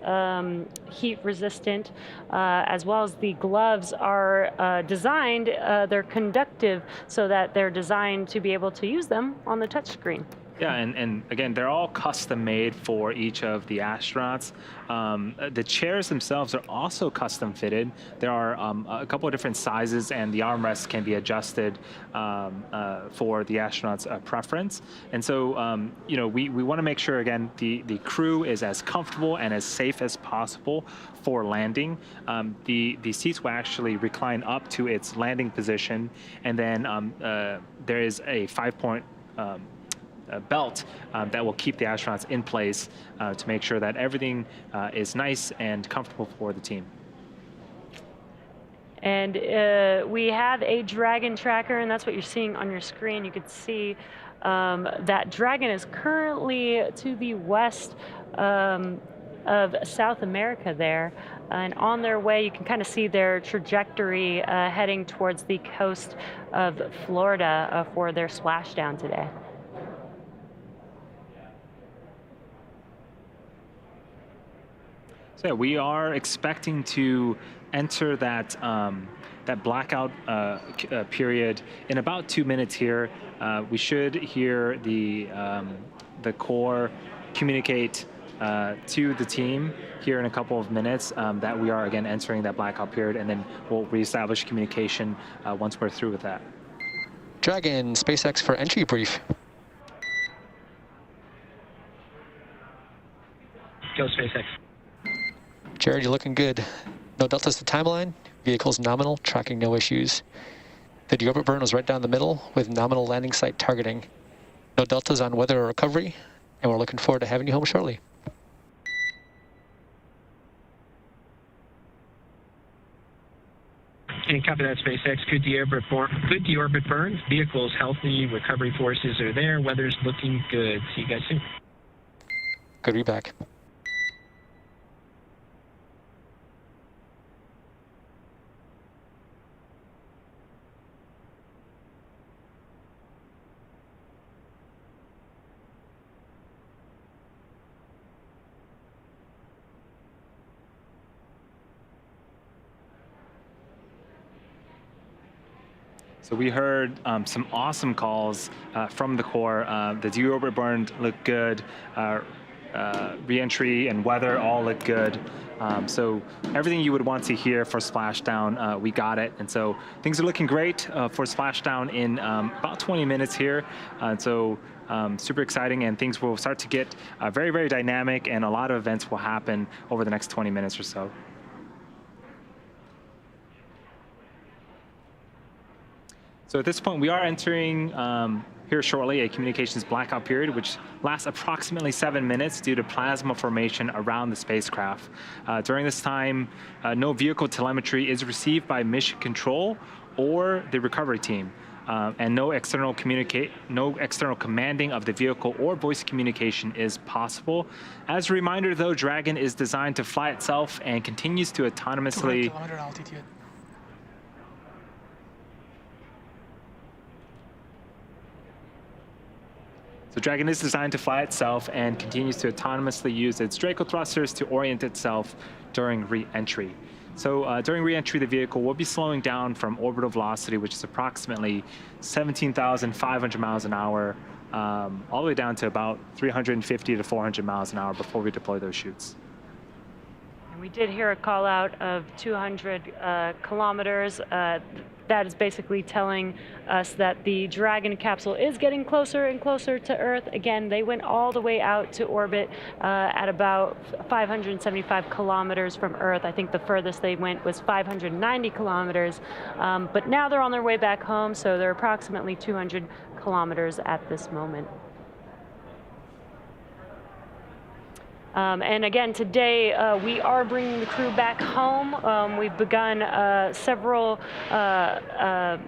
heat resistant, as well as the gloves are designed, they're conductive, so that they're designed to be able to use them on the touchscreen. Yeah, and again, they're all custom made for each of the astronauts. The chairs themselves are also custom fitted. There are a couple of different sizes, and the armrests can be adjusted for the astronauts' preference. And so, we want to make sure, again, the crew is as comfortable and as safe as possible for landing. The seats will actually recline up to its landing position, and then there is a 5-point belt that will keep the astronauts in place to make sure that everything is nice and comfortable for the team. And we have a Dragon tracker, and that's what you're seeing on your screen. You can see that Dragon is currently to the west of South America there. And on their way, you can kind of see their trajectory heading towards the coast of Florida for their splashdown today. So yeah, we are expecting to enter that that blackout period in about 2 minutes here. We should hear the core communicate to the team here in a couple of minutes that we are again entering that blackout period, and then we'll reestablish communication once we're through with that. Dragon, SpaceX for entry brief. Go SpaceX. Jared, you're looking good. No deltas to timeline. Vehicle's nominal, tracking no issues. The Deorbit Burn was right down the middle with nominal landing site targeting. No deltas on weather or recovery, and we're looking forward to having you home shortly. And copy that, SpaceX. Good Deorbit Burn. Vehicle's healthy. Recovery forces are there. Weather's looking good. See you guys soon. Good to be back. So we heard some awesome calls from the core. The Deorbit Burn looked good. Re-entry and weather all look good. So everything you would want to hear for Splashdown, we got it. And so things are looking great for Splashdown in about 20 minutes here. So super exciting, and things will start to get very, very dynamic, and a lot of events will happen over the next 20 minutes or so. So at this point, we are entering here shortly a communications blackout period, which lasts approximately 7 minutes due to plasma formation around the spacecraft. During this time, no vehicle telemetry is received by mission control or the recovery team, and no external commanding of the vehicle or voice communication is possible. As a reminder, though, Dragon is designed to fly itself and continues to autonomously. 200 km altitude. So Dragon is designed to fly itself and continues to autonomously use its Draco thrusters to orient itself during re-entry. So during re-entry, the vehicle will be slowing down from orbital velocity, which is approximately 17,500 miles an hour, all the way down to about 350 to 400 miles an hour before we deploy those chutes. We did hear a call out of 200 kilometers. That is basically telling us that the Dragon capsule is getting closer and closer to Earth. Again, they went all the way out to orbit at about 575 kilometers from Earth. I think the furthest they went was 590 kilometers. But now they're on their way back home, so they're approximately 200 kilometers at this moment. And again, today we are bringing the crew back home. We've begun several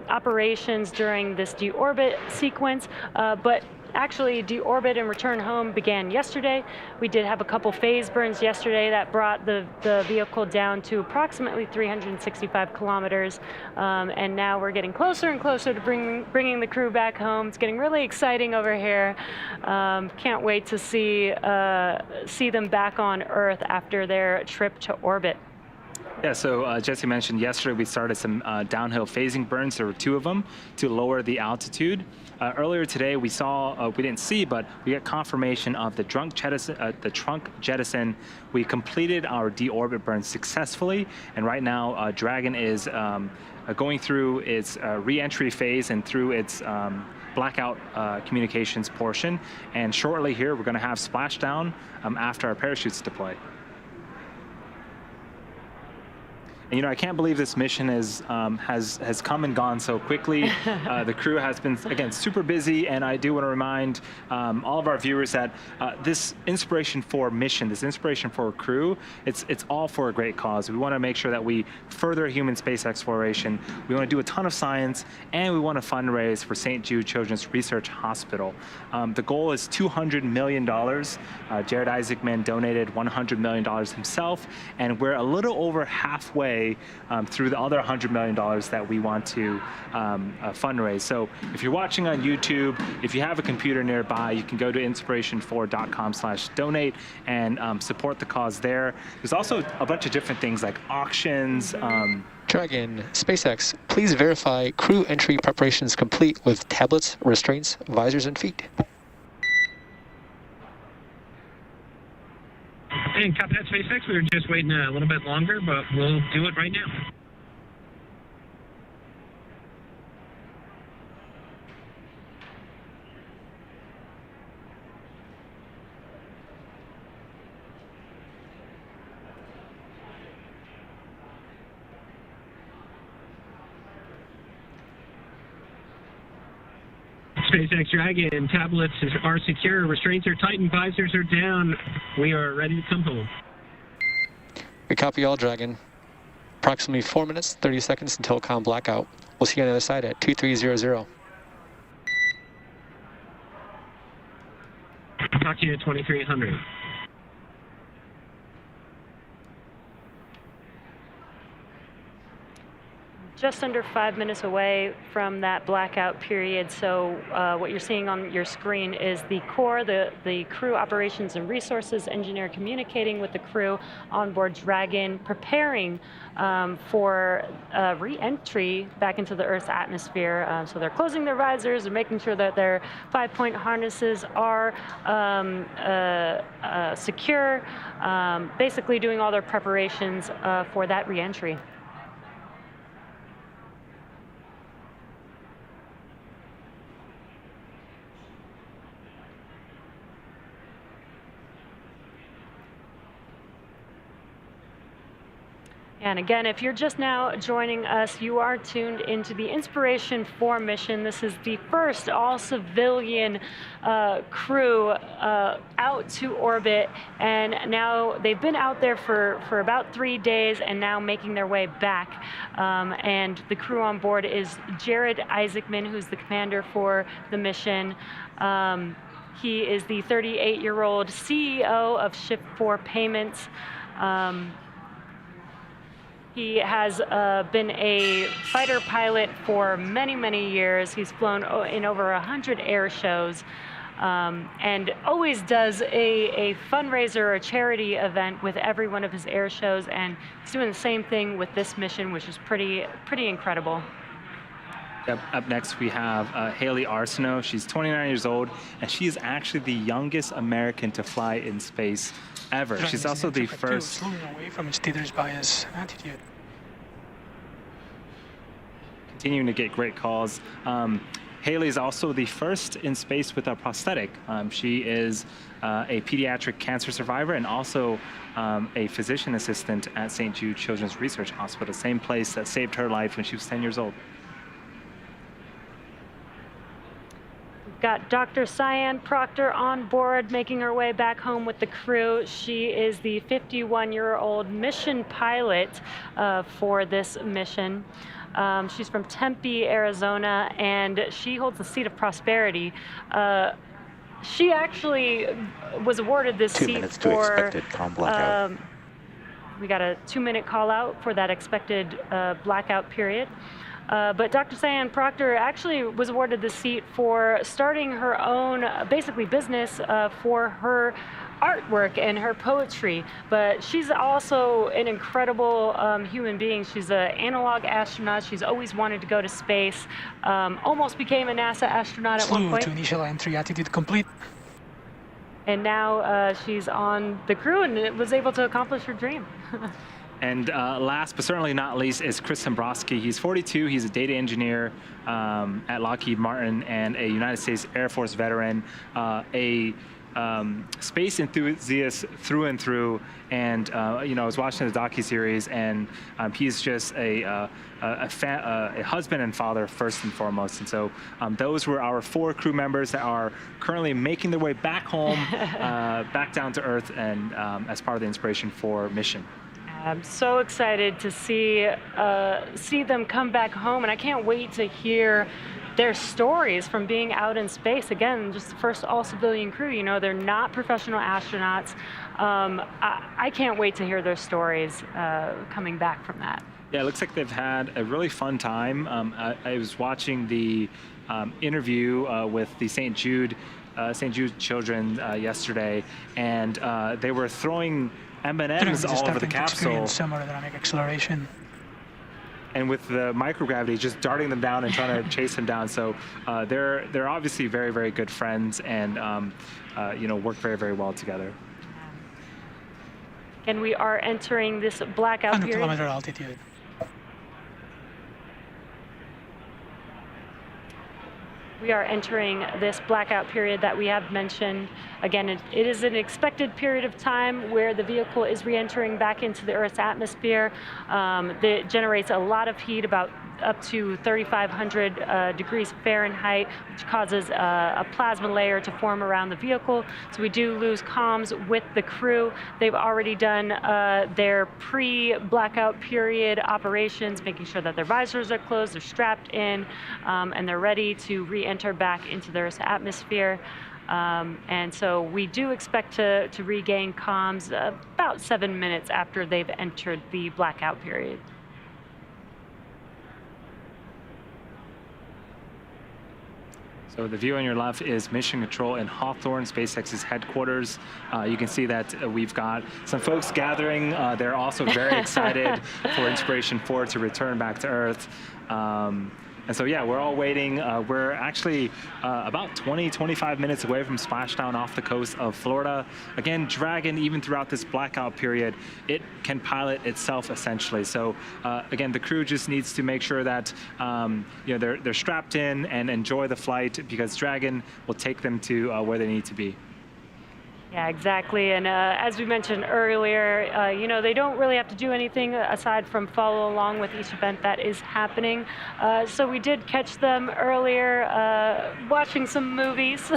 operations during this deorbit sequence, but actually deorbit and return home began yesterday. We did have a couple phase burns yesterday that brought the vehicle down to approximately 365 kilometers, and now we're getting closer and closer to bringing the crew back home. It's getting really exciting over here. Can't wait to see them back on Earth after their trip to orbit. Yeah, so Jesse mentioned yesterday we started some downhill phasing burns. There were 2 of them to lower the altitude. Earlier today we saw, we didn't see, but we got confirmation of the trunk jettison. We completed our deorbit burn successfully, and right now Dragon is going through its re-entry phase and through its blackout communications portion. And shortly here we're going to have splashdown after our parachutes deploy. And, you know, I can't believe this mission has come and gone so quickly. The crew has been, again, super busy, and I do want to remind all of our viewers that this Inspiration4 mission, this Inspiration4 crew, it's all for a great cause. We want to make sure that we further human space exploration. We want to do a ton of science, and we want to fundraise for St. Jude Children's Research Hospital. The goal is $200 million. Jared Isaacman donated $100 million himself, and we're a little over halfway through the other $100 million that we want to fundraise. So if you're watching on YouTube, if you have a computer nearby, you can go to inspiration4.com/donate and support the cause there. There's also a bunch of different things like auctions. Dragon, SpaceX, please verify crew entry preparations complete with tablets, restraints, visors, and feet. And copy that, SpaceX. We were just waiting a little bit longer, but we'll do it right now. SpaceX Dragon, tablets are secure, restraints are tightened, visors are down. We are ready to come home. We copy all, Dragon. Approximately 4 minutes, 30 seconds until comm blackout. We'll see you on the other side at 2300. Talk to you at 2300. just under 5 minutes away from that blackout period. So what you're seeing on your screen is the core, the crew operations and resources engineer communicating with the crew on board Dragon, preparing for re-entry back into the Earth's atmosphere. So they're closing their visors and making sure that their 5-point harnesses are secure, basically doing all their preparations for that re-entry. And again, if you're just now joining us, you are tuned into the Inspiration4 mission. This is the first all-civilian crew out to orbit, and now they've been out there for about 3 days and now making their way back. And the crew on board is Jared Isaacman, who's the commander for the mission. He is the 38-year-old CEO of Shift4 Payments. He has been a fighter pilot for many, many years. He's flown in over 100 air shows, and always does a fundraiser or a charity event with every one of his air shows. And he's doing the same thing with this mission, which is pretty incredible. Yep. Up next, we have Haley Arsenau. She's 29 years old, and she is actually the youngest American to fly in space ever. She's also the first. Slowing away from its teeters bias attitude. Continuing to get great calls. Haley is also the first in space with a prosthetic. She is a pediatric cancer survivor and also a physician assistant at St. Jude Children's Research Hospital, same place that saved her life when she was 10 years old. Got Dr. Cyan Proctor on board, making her way back home with the crew. She is the 51-year-old mission pilot for this mission. She's from Tempe, Arizona, and she holds the seat of prosperity. She actually was awarded this seat 2 minutes to for expected calm blackout. we got a 2-minute call out for that expected blackout period. But Dr. Cyan Proctor actually was awarded the seat for starting her own, basically, business for her artwork and her poetry. But she's also an incredible human being. She's an analog astronaut. She's always wanted to go to space. Almost became a NASA astronaut at one Flew point. to initial entry attitude complete. And now she's on the crew and was able to accomplish her dream. And last but certainly not least is Chris Tombroski. He's 42. He's a data engineer at Lockheed Martin and a United States Air Force veteran, a space enthusiast through and through. And you know, I was watching the docuseries, and he's just a husband and father first and foremost. And so those were our 4 crew members that are currently making their way back home, back down to Earth, and as part of the Inspiration4 mission. I'm so excited to see them come back home, and I can't wait to hear their stories from being out in space. Again, just the first all-civilian crew. You know, they're not professional astronauts. I can't wait to hear their stories coming back from that. Yeah, it looks like they've had a really fun time. I was watching the interview with the St. Jude children yesterday, and they were throwing M&Ms all over the capsule. Thermodynamic acceleration. And with the microgravity, just darting them down and trying to chase them down. So they're obviously very, very good friends, and you know, work very, very well together. And we are entering this blackout 100 period. kilometer altitude. We are entering this blackout period that we have mentioned. Again, it is an expected period of time where the vehicle is re-entering back into the Earth's atmosphere. That generates a lot of heat, about up to 3,500 degrees Fahrenheit, which causes a plasma layer to form around the vehicle. So we do lose comms with the crew. They've already done their pre-blackout period operations, making sure that their visors are closed, they're strapped in, and they're ready to re-enter back into the Earth's atmosphere. And so we do expect to regain comms about 7 minutes after they've entered the blackout period. So the view on your left is Mission Control in Hawthorne, SpaceX's headquarters. You can see that we've got some folks gathering. They're also very excited for Inspiration4 to return back to Earth. And so, yeah, we're all waiting. We're actually about 25 minutes away from splashdown off the coast of Florida. Again, Dragon, even throughout this blackout period, it can pilot itself essentially. So, again, the crew just needs to make sure that they're strapped in and enjoy the flight, because Dragon will take them to where they need to be. Yeah, exactly. And as we mentioned earlier, they don't really have to do anything aside from follow along with each event that is happening. So we did catch them earlier watching some movies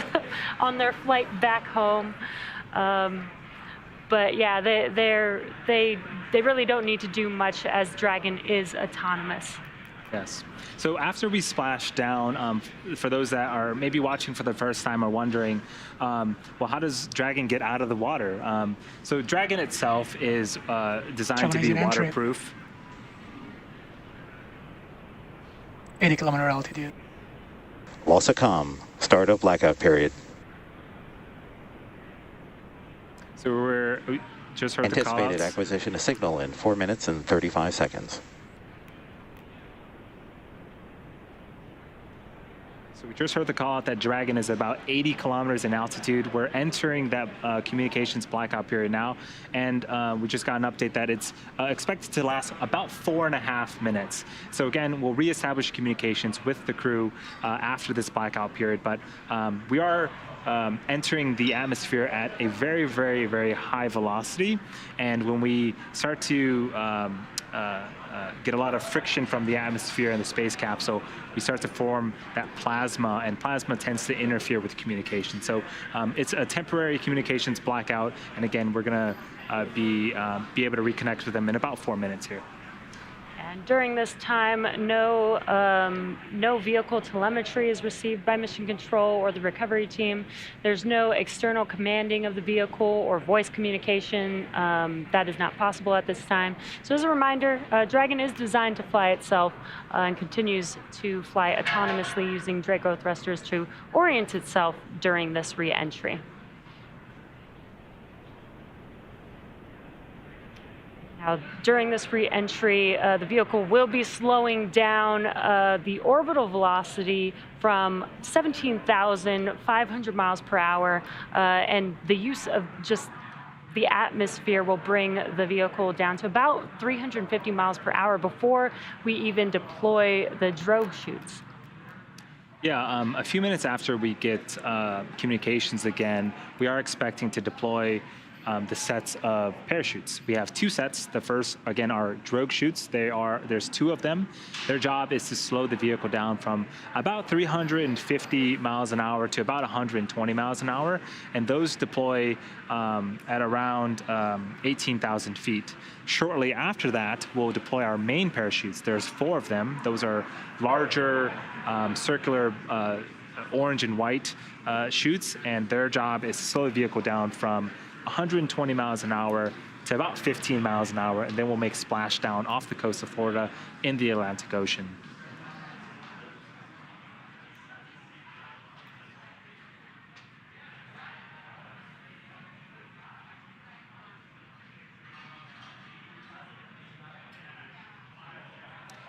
on their flight back home. But yeah, they really don't need to do much, as Dragon is autonomous. Yes. So after we splash down, for those that are maybe watching for the first time or wondering, well, how does Dragon get out of the water? So Dragon itself is designed to be waterproof. 80-kilometer altitude. Loss of comm. Start of blackout period. So we just heard the call. Anticipated acquisition of signal in 4 minutes and 35 seconds. So we just heard the call out that Dragon is about 80 kilometers in altitude. We're entering that communications blackout period now, and we just got an update that it's expected to last about 4.5 minutes. So again, we'll reestablish communications with the crew after this blackout period, but we are entering the atmosphere at a very, very, very high velocity, and when we start to get a lot of friction from the atmosphere and the space capsule, we start to form that plasma, and plasma tends to interfere with communication. So it's a temporary communications blackout, and again, we're going to be able to reconnect with them in about 4 minutes here. And during this time, no vehicle telemetry is received by Mission Control or the recovery team. There's no external commanding of the vehicle or voice communication. That is not possible at this time. So as a reminder, Dragon is designed to fly itself and continues to fly autonomously using Draco thrusters to orient itself during this re-entry. Now, during this re-entry, the vehicle will be slowing down the orbital velocity from 17,500 miles per hour, and the use of just the atmosphere will bring the vehicle down to about 350 miles per hour before we even deploy the drogue chutes. Yeah, a few minutes after we get communications again, we are expecting to deploy the sets of parachutes. We have 2 sets. The first, again, are drogue chutes. There's 2 of them. Their job is to slow the vehicle down from about 350 miles an hour to about 120 miles an hour, and those deploy at around 18,000 feet. Shortly after that, we'll deploy our main parachutes. There's 4 of them. Those are larger, circular, orange and white chutes, and their job is to slow the vehicle down from 120 miles an hour to about 15 miles an hour, and then we'll make splashdown off the coast of Florida in the Atlantic Ocean.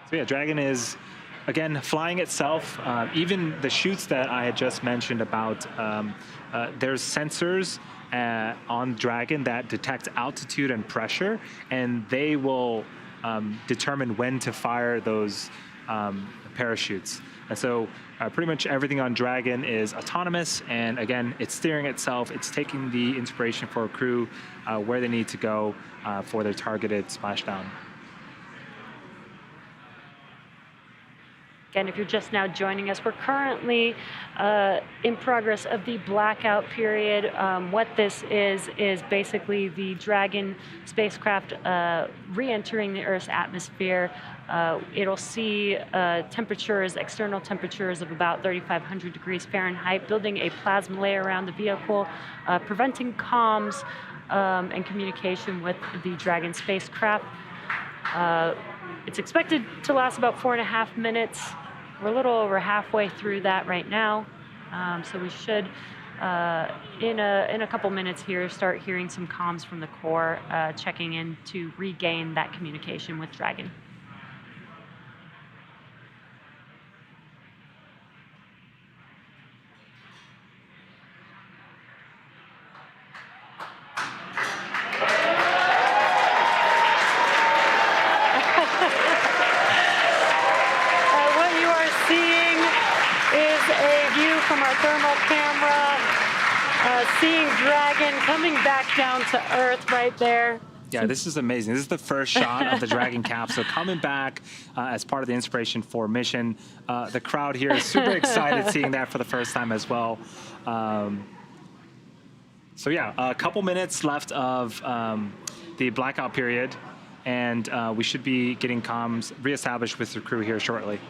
So yeah, Dragon is, again, flying itself. Even the chutes that I had just mentioned about, there's sensors on Dragon that detect altitude and pressure, and they will determine when to fire those parachutes. And so pretty much everything on Dragon is autonomous, and again, it's steering itself. It's taking the Inspiration4 crew where they need to go for their targeted splashdown. Again, if you're just now joining us, we're currently in progress of the blackout period. What this is basically the Dragon spacecraft re-entering the Earth's atmosphere. It'll see temperatures, external temperatures of about 3,500 degrees Fahrenheit, building a plasma layer around the vehicle, preventing comms and communication with the Dragon spacecraft. It's expected to last about 4.5 minutes. We're a little over halfway through that right now. So we should, in a couple minutes here, start hearing some comms from the core, checking in to regain that communication with Dragon. From our thermal camera, seeing Dragon coming back down to Earth right there. Yeah, this is amazing. This is the first shot of the Dragon capsule coming back as part of the Inspiration4 mission. The crowd here is super excited seeing that for the first time as well. So yeah, a couple minutes left of the blackout period, and we should be getting comms reestablished with the crew here shortly.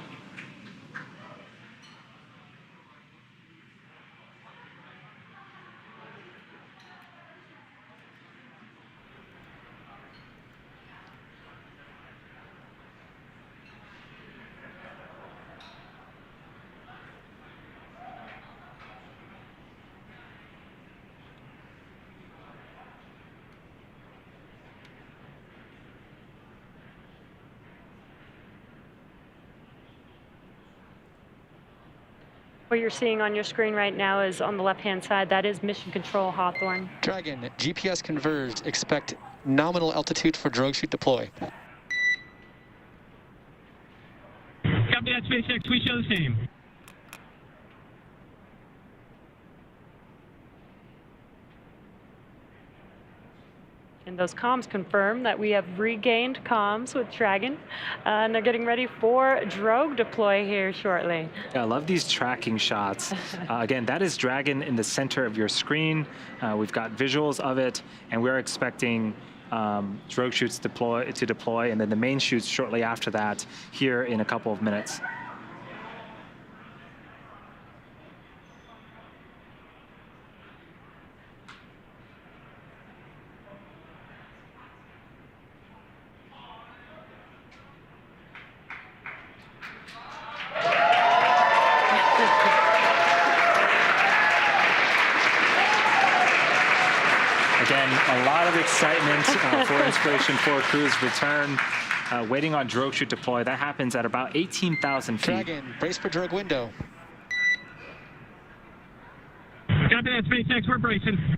What you're seeing on your screen right now is on the left-hand side. That is Mission Control Hawthorne. Dragon, GPS converged. Expect nominal altitude for drogue chute deploy. Copy that, SpaceX. We show the same. And those comms confirm that we have regained comms with Dragon, and they're getting ready for drogue deploy here shortly. Yeah, I love these tracking shots. Again, that is Dragon in the center of your screen. We've got visuals of it, and we're expecting drogue chutes to deploy, and then the main chutes shortly after that here in a couple of minutes. Again, a lot of excitement for Inspiration4 crew's return, waiting on drogue chute deploy. That happens at about 18,000 feet. Dragon, brace for drogue window. Copy that, SpaceX. We're bracing.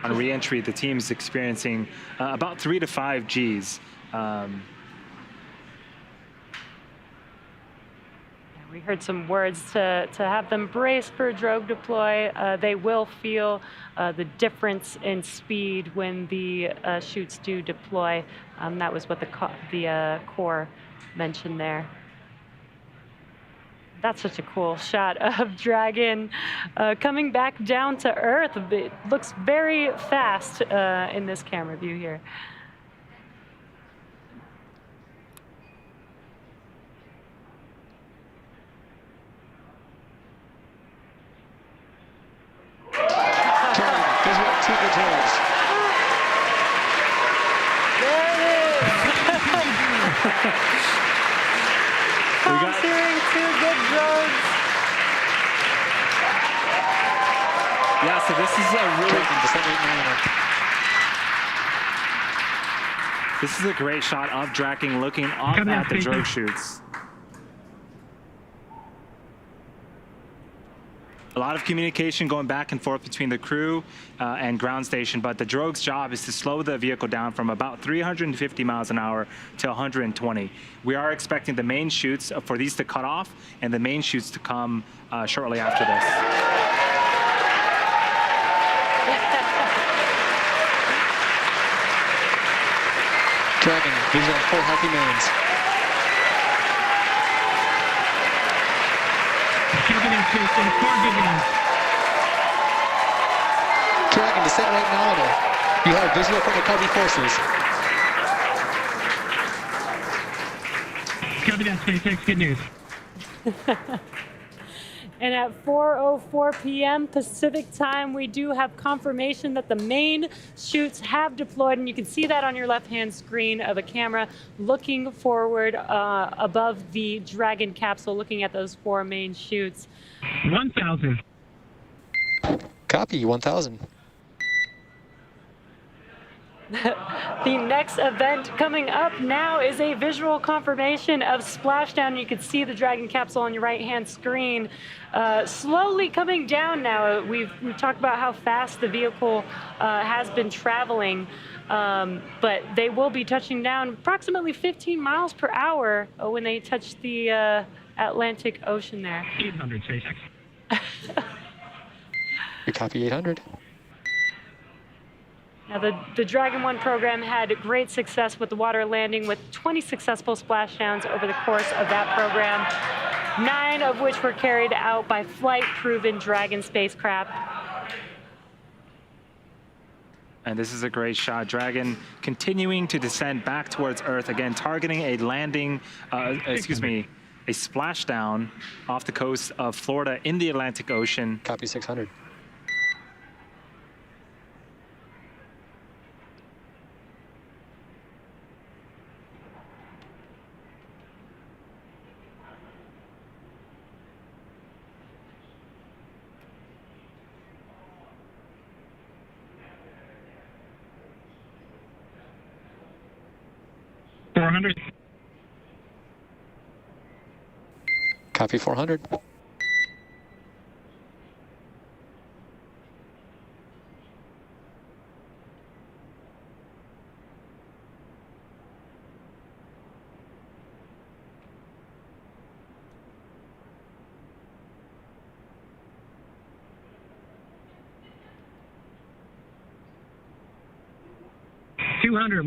On re-entry, the team's experiencing about 3 to 5 Gs. We heard some words to have them brace for drogue deploy. They will feel the difference in speed when the chutes do deploy. That was what the core mentioned there. That's such a cool shot of Dragon coming back down to Earth. It looks very fast in this camera view here. Hearing 2 good drones. Yeah, so this is a great shot of Dragon looking up at the drogue chutes. A lot of communication going back and forth between the crew and ground station, but the drogue's job is to slow the vehicle down from about 350 miles an hour to 120. We are expecting the main chutes for these to cut off and the main chutes to come shortly after this. Dragon, these are 4 healthy mains. Dragon, descent right nominal. You have visual from the Cubby forces. Copy that, SpaceX. Good news. And at 4:04 p.m. Pacific time, we do have confirmation that the main chutes have deployed, and you can see that on your left-hand screen of a camera looking forward above the Dragon capsule, looking at those 4 main chutes. 1,000. Copy, 1,000. The next event coming up now is a visual confirmation of splashdown. You can see the Dragon capsule on your right-hand screen slowly coming down now. We've talked about how fast the vehicle has been traveling, but they will be touching down approximately 15 miles per hour when they touch the Atlantic Ocean there. 800 SpaceX. We copy 800. Now, the Dragon 1 program had great success with the water landing, with 20 successful splashdowns over the course of that program, 9 of which were carried out by flight-proven Dragon spacecraft. And this is a great shot. Dragon continuing to descend back towards Earth, again targeting a landing, a splashdown off the coast of Florida in the Atlantic Ocean. Copy 600. Copy 400.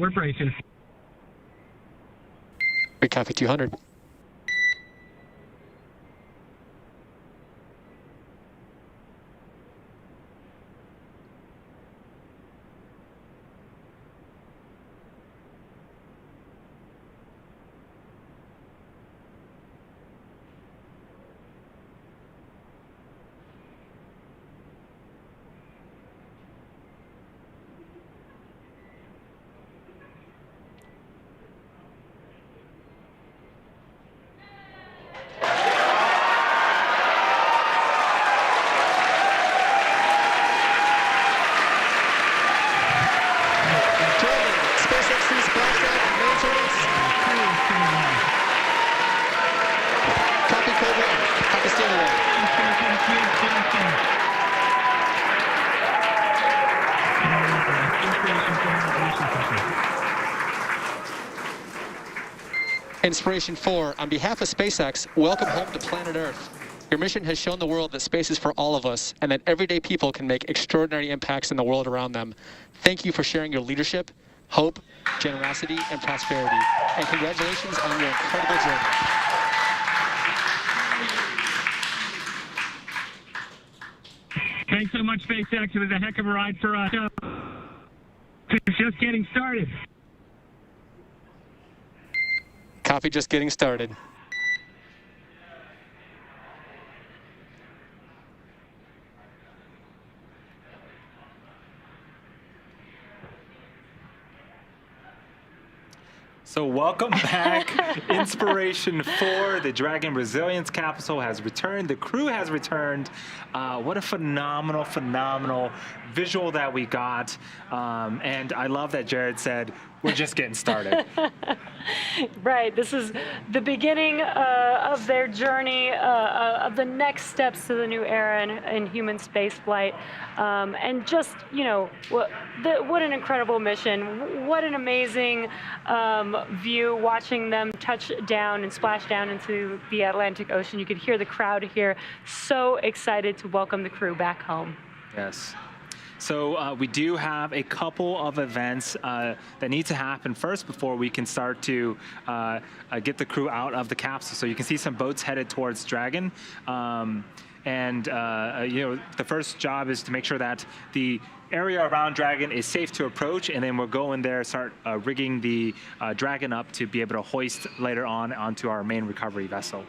We're bracing. We copy 200. Inspiration4, on behalf of SpaceX, welcome home to planet Earth. Your mission has shown the world that space is for all of us and that everyday people can make extraordinary impacts in the world around them. Thank you for sharing your leadership, hope, generosity, and prosperity. And congratulations on your incredible journey. Thanks so much, SpaceX. It was a heck of a ride for us. It's just getting started. Copy, just getting started. So welcome back, Inspiration4. The Dragon Resilience capsule has returned. The crew has returned. What a phenomenal, phenomenal visual that we got. And I love that Jared said, we're just getting started. Right. This is the beginning of their journey, of the next steps to the new era in human spaceflight. And just, you know, what an incredible mission. What an amazing view watching them touch down and splash down into the Atlantic Ocean. You could hear the crowd here, so excited to welcome the crew back home. Yes. So we do have a couple of events that need to happen first before we can start to get the crew out of the capsule. So you can see some boats headed towards Dragon. And you know, the first job is to make sure that the area around Dragon is safe to approach, and then we'll go in there, start rigging the Dragon up to be able to hoist later on onto our main recovery vessel.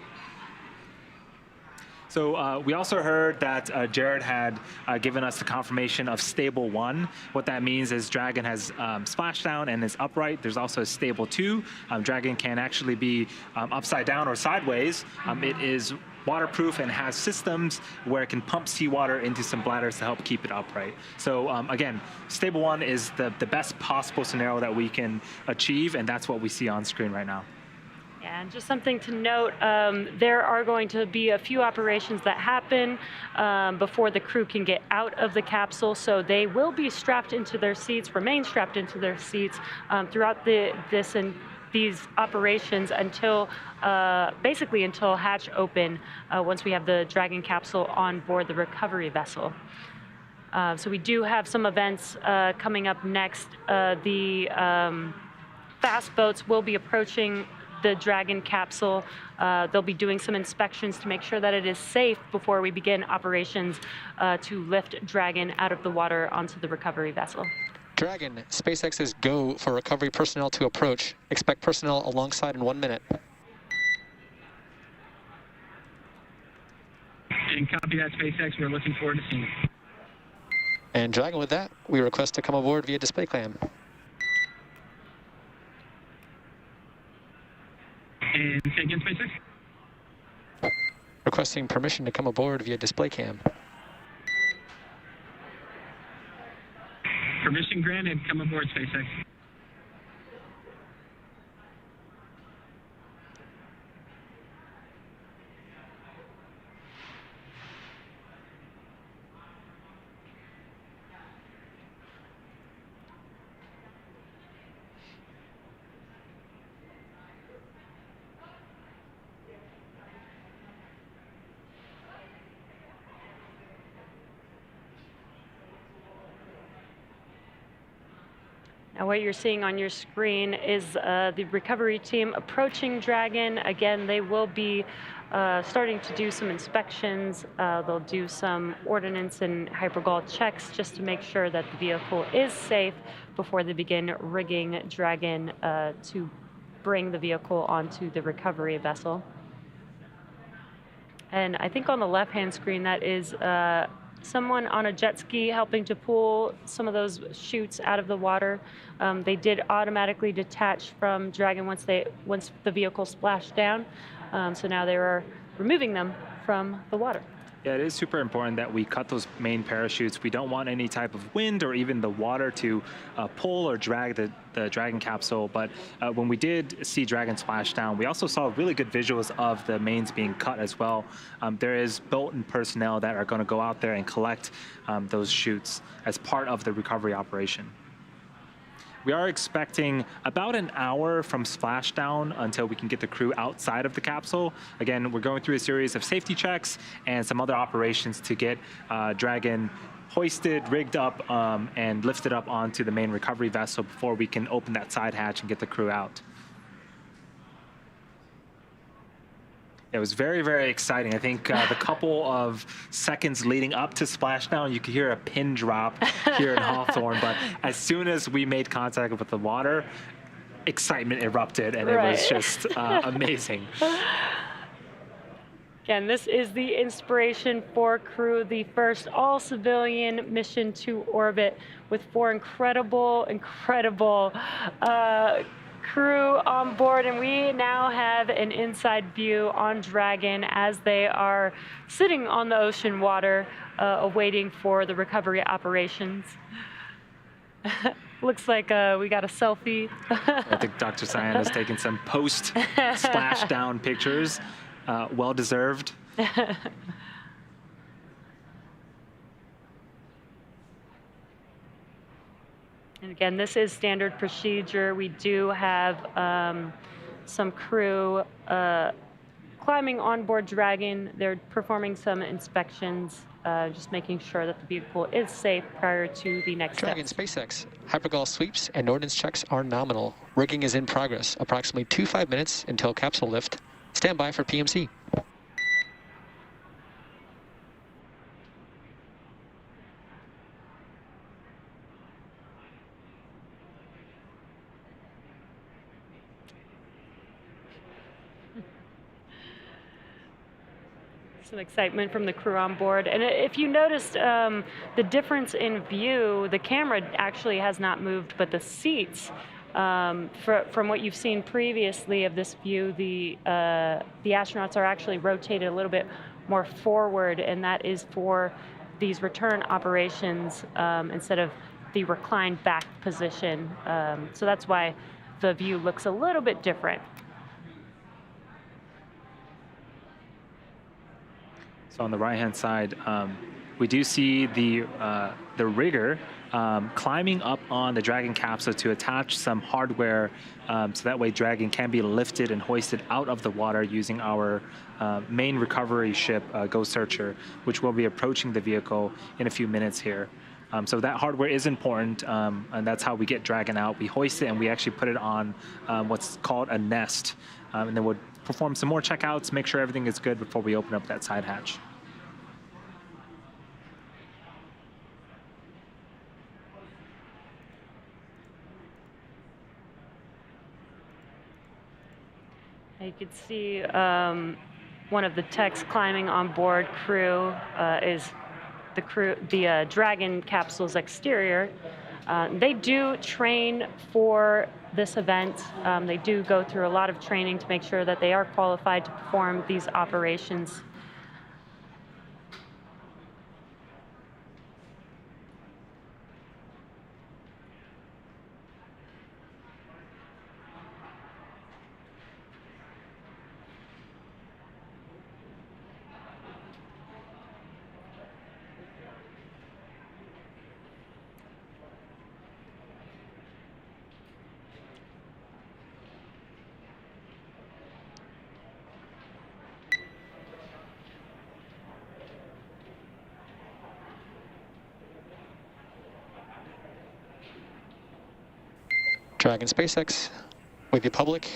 So we also heard that Jared had given us the confirmation of stable 1. What that means is Dragon has splashdown and is upright. There's also a stable 2. Dragon can actually be upside down or sideways. It is waterproof and has systems where it can pump seawater into some bladders to help keep it upright. So again, stable 1 is the best possible scenario that we can achieve, and that's what we see on screen right now. And just something to note, there are going to be a few operations that happen before the crew can get out of the capsule, so they will be strapped into their seats, remain strapped into their seats throughout these operations until basically until hatch open once we have the Dragon capsule on board the recovery vessel. So we do have some events coming up next. The fast boats will be approaching the Dragon capsule. They'll be doing some inspections to make sure that it is safe before we begin operations to lift Dragon out of the water onto the recovery vessel. Dragon, SpaceX is go for recovery personnel to approach. Expect personnel alongside in 1 minute. And copy that, SpaceX. We're looking forward to seeing you. And Dragon, with that, we request to come aboard via display cam. And say again, SpaceX. Requesting permission to come aboard via display cam. Permission granted. Come aboard, SpaceX. Now what you're seeing on your screen is the recovery team approaching Dragon. Again, they will be starting to do some inspections. They'll do some ordnance and hypergol checks just to make sure that the vehicle is safe before they begin rigging Dragon to bring the vehicle onto the recovery vessel. And I think on the left-hand screen, that is someone on a jet ski helping to pull some of those chutes out of the water. They did automatically detach from Dragon once the vehicle splashed down. So now they are removing them from the water. Yeah, it is super important that we cut those main parachutes. We don't want any type of wind or even the water to pull or drag the Dragon capsule. But when we did see Dragon splash down, we also saw really good visuals of the mains being cut as well. There is boat and personnel that are going to go out there and collect those chutes as part of the recovery operation. We are expecting about an hour from splashdown until we can get the crew outside of the capsule. Again, we're going through a series of safety checks and some other operations to get Dragon hoisted, rigged up, and lifted up onto the main recovery vessel before we can open that side hatch and get the crew out. It was very, very exciting. I think the couple of seconds leading up to splashdown, you could hear a pin drop here in Hawthorne. But as soon as we made contact with the water, excitement erupted, and it was just amazing. Again, this is the Inspiration4 crew, the first all-civilian mission to orbit with 4 incredible crew on board, and we now have an inside view on Dragon as they are sitting on the ocean water awaiting for the recovery operations. Looks like we got a selfie. I think Dr. Cyan has taken some post-splashdown pictures. Well-deserved. And again, this is standard procedure. We do have some crew climbing on board Dragon. They're performing some inspections, just making sure that the vehicle is safe prior to the next Dragon step. SpaceX, hypergol sweeps and ordnance checks are nominal. Rigging is in progress. Approximately 5 minutes until capsule lift. Stand by for PMC. Some excitement from the crew on board. And if you noticed the difference in view, the camera actually has not moved, but the seats, from what you've seen previously of this view, the astronauts are actually rotated a little bit more forward, and that is for these return operations instead of the reclined back position. So that's why the view looks a little bit different. So on the right-hand side, we do see the rigger climbing up on the Dragon capsule to attach some hardware, so that way Dragon can be lifted and hoisted out of the water using our main recovery ship, Ghost Searcher, which will be approaching the vehicle in a few minutes here. So that hardware is important, and that's how we get Dragon out. We hoist it and we actually put it on what's called a nest, and then we'll perform some more checkouts, make sure everything is good before we open up that side hatch. You could see one of the techs climbing on board. Crew is the Dragon capsule's exterior. They do train for this event. They do go through a lot of training to make sure that they are qualified to perform these operations. Dragon SpaceX with you, public.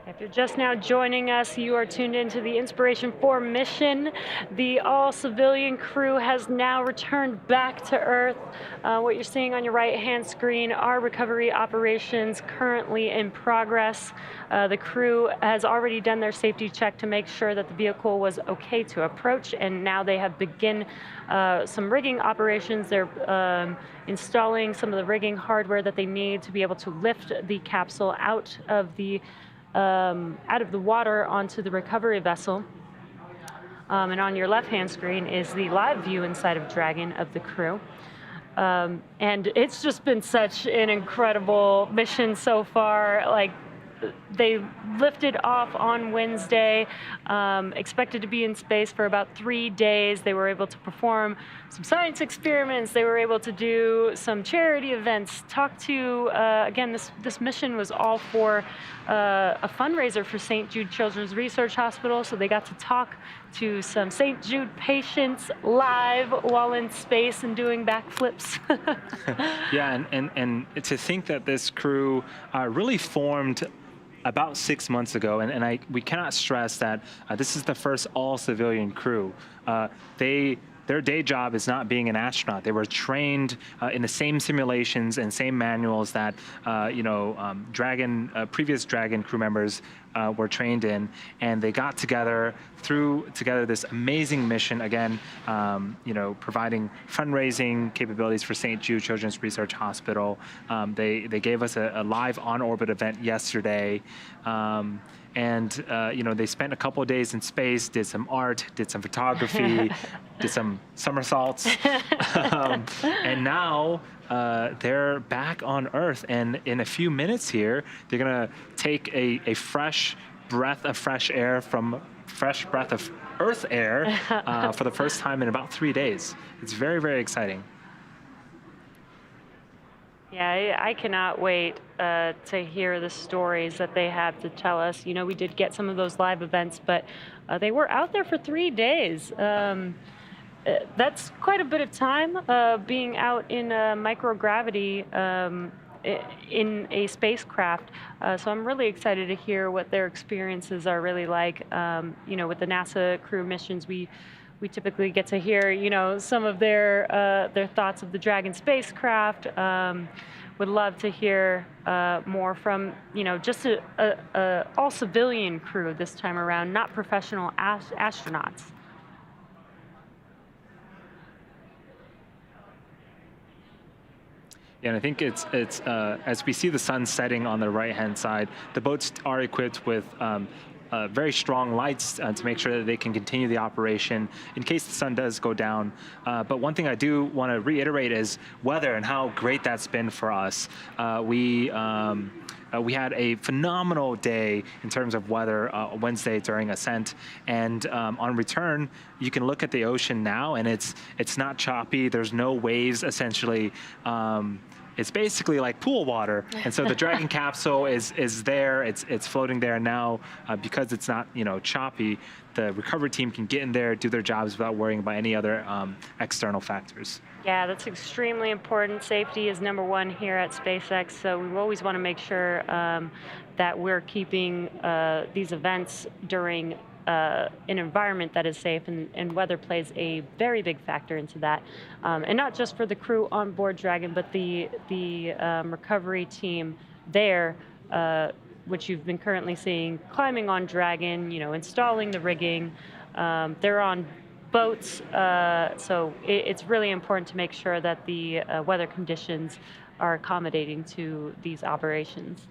If you're just now joining us, you are tuned into the Inspiration4 mission. The all-civilian crew has now returned back to Earth. What you're seeing on your right-hand screen are recovery operations currently in progress. The crew has already done their safety check to make sure that the vehicle was okay to approach, and now they have begun some rigging operations. They're installing some of the rigging hardware that they need to be able to lift the capsule out of the water onto the recovery vessel. And on your left-hand screen is the live view inside of Dragon of the crew. And it's just been such an incredible mission so far. Like, they lifted off on Wednesday, expected to be in space for about 3 days. They were able to perform some science experiments. They were able to do some charity events, talk to, again, this mission was all for a fundraiser for St. Jude Children's Research Hospital. So they got to talk to some St. Jude patients live while in space and doing backflips. Yeah, and to think that this crew really formed about 6 months ago, and we cannot stress that this is the first all-civilian crew. Their day job is not being an astronaut. They were trained in the same simulations and same manuals that previous Dragon crew members were trained in, and they got together, threw together this amazing mission. Again, providing fundraising capabilities for St. Jude Children's Research Hospital. They gave us a live on-orbit event yesterday. And they spent a couple of days in space, did some art, did some photography, did some somersaults, and now they're back on Earth. And in a few minutes here, they're gonna take a fresh breath of fresh air from fresh breath of Earth air for the first time in about 3 days. It's very, very exciting. Yeah, I cannot wait to hear the stories that they have to tell us. You know, we did get some of those live events, but they were out there for 3 days. That's quite a bit of time being out in microgravity in a spacecraft. So I'm really excited to hear what their experiences are really like. You know, with the NASA crew missions, we typically get to hear, you know, some of their thoughts of the Dragon spacecraft. Would love to hear more from, you know, just a all civilian crew this time around, not professional astronauts. Yeah, and I think it's as we see the sun setting on the right-hand side, the boats are equipped with very strong lights to make sure that they can continue the operation in case the sun does go down. But one thing I do want to reiterate is weather and how great that's been for us. We had a phenomenal day in terms of weather Wednesday during ascent, and on return, you can look at the ocean now, and it's not choppy. There's no waves essentially. It's basically like pool water, and so the Dragon capsule is there. It's floating there now because it's not, you know, choppy. The recovery team can get in there, do their jobs without worrying about any other external factors. Yeah, that's extremely important. Safety is number one here at SpaceX, so we always want to make sure that we're keeping these events during an environment that is safe, and weather plays a very big factor into that. And not just for the crew on board Dragon, but the recovery team there, which you've been currently seeing, climbing on Dragon, you know, installing the rigging. They're on boats, so it's really important to make sure that the weather conditions are accommodating to these operations.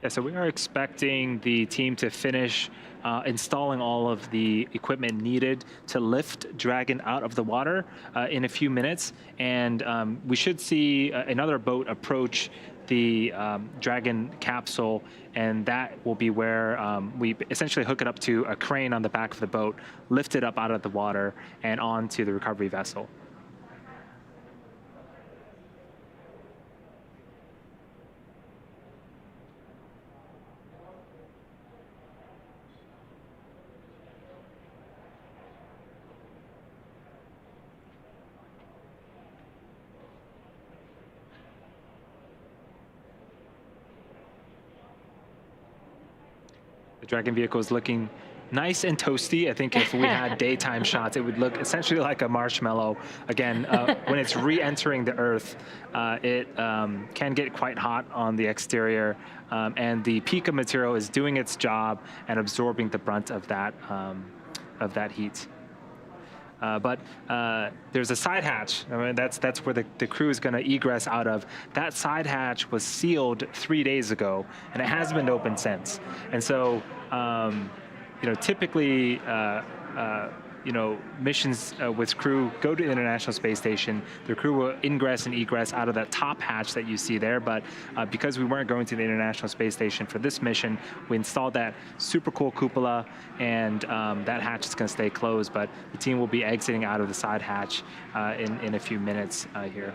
Yeah, so we are expecting the team to finish installing all of the equipment needed to lift Dragon out of the water in a few minutes, and we should see another boat approach the Dragon capsule, and that will be where we essentially hook it up to a crane on the back of the boat, lift it up out of the water and onto the recovery vessel. The Dragon vehicle is looking nice and toasty. I think if we had daytime shots, it would look essentially like a marshmallow. Again, when it's re-entering the Earth, it can get quite hot on the exterior, and the Pika material is doing its job and absorbing the brunt of that heat. But there's a side hatch. I mean, that's where the crew is going to egress out of. That side hatch was sealed 3 days ago, and it hasn't been opened since. And so, you know, typically, you know, missions with crew go to the International Space Station. The crew will ingress and egress out of that top hatch that you see there. But because we weren't going to the International Space Station for this mission, we installed that super cool cupola, and that hatch is going to stay closed. But the team will be exiting out of the side hatch in a few minutes here.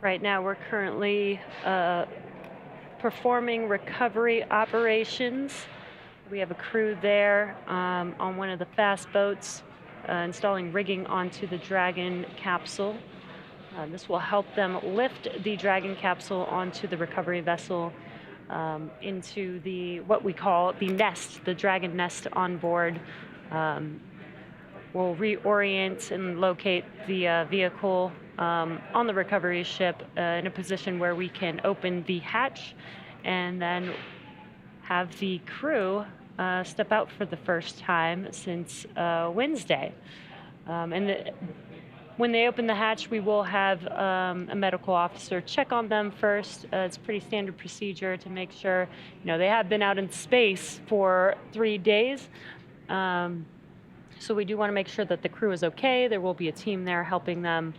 Right now, we're currently performing recovery operations. We have a crew there on one of the fast boats installing rigging onto the Dragon capsule. This will help them lift the Dragon capsule onto the recovery vessel into what we call the nest, the Dragon nest on board. We'll reorient and locate the vehicle on the recovery ship in a position where we can open the hatch and then have the crew step out for the first time since Wednesday. When they open the hatch, we will have a medical officer check on them first. It's a pretty standard procedure to make sure, they have been out in space for 3 days. So we do want to make sure that the crew is okay. There will be a team there helping them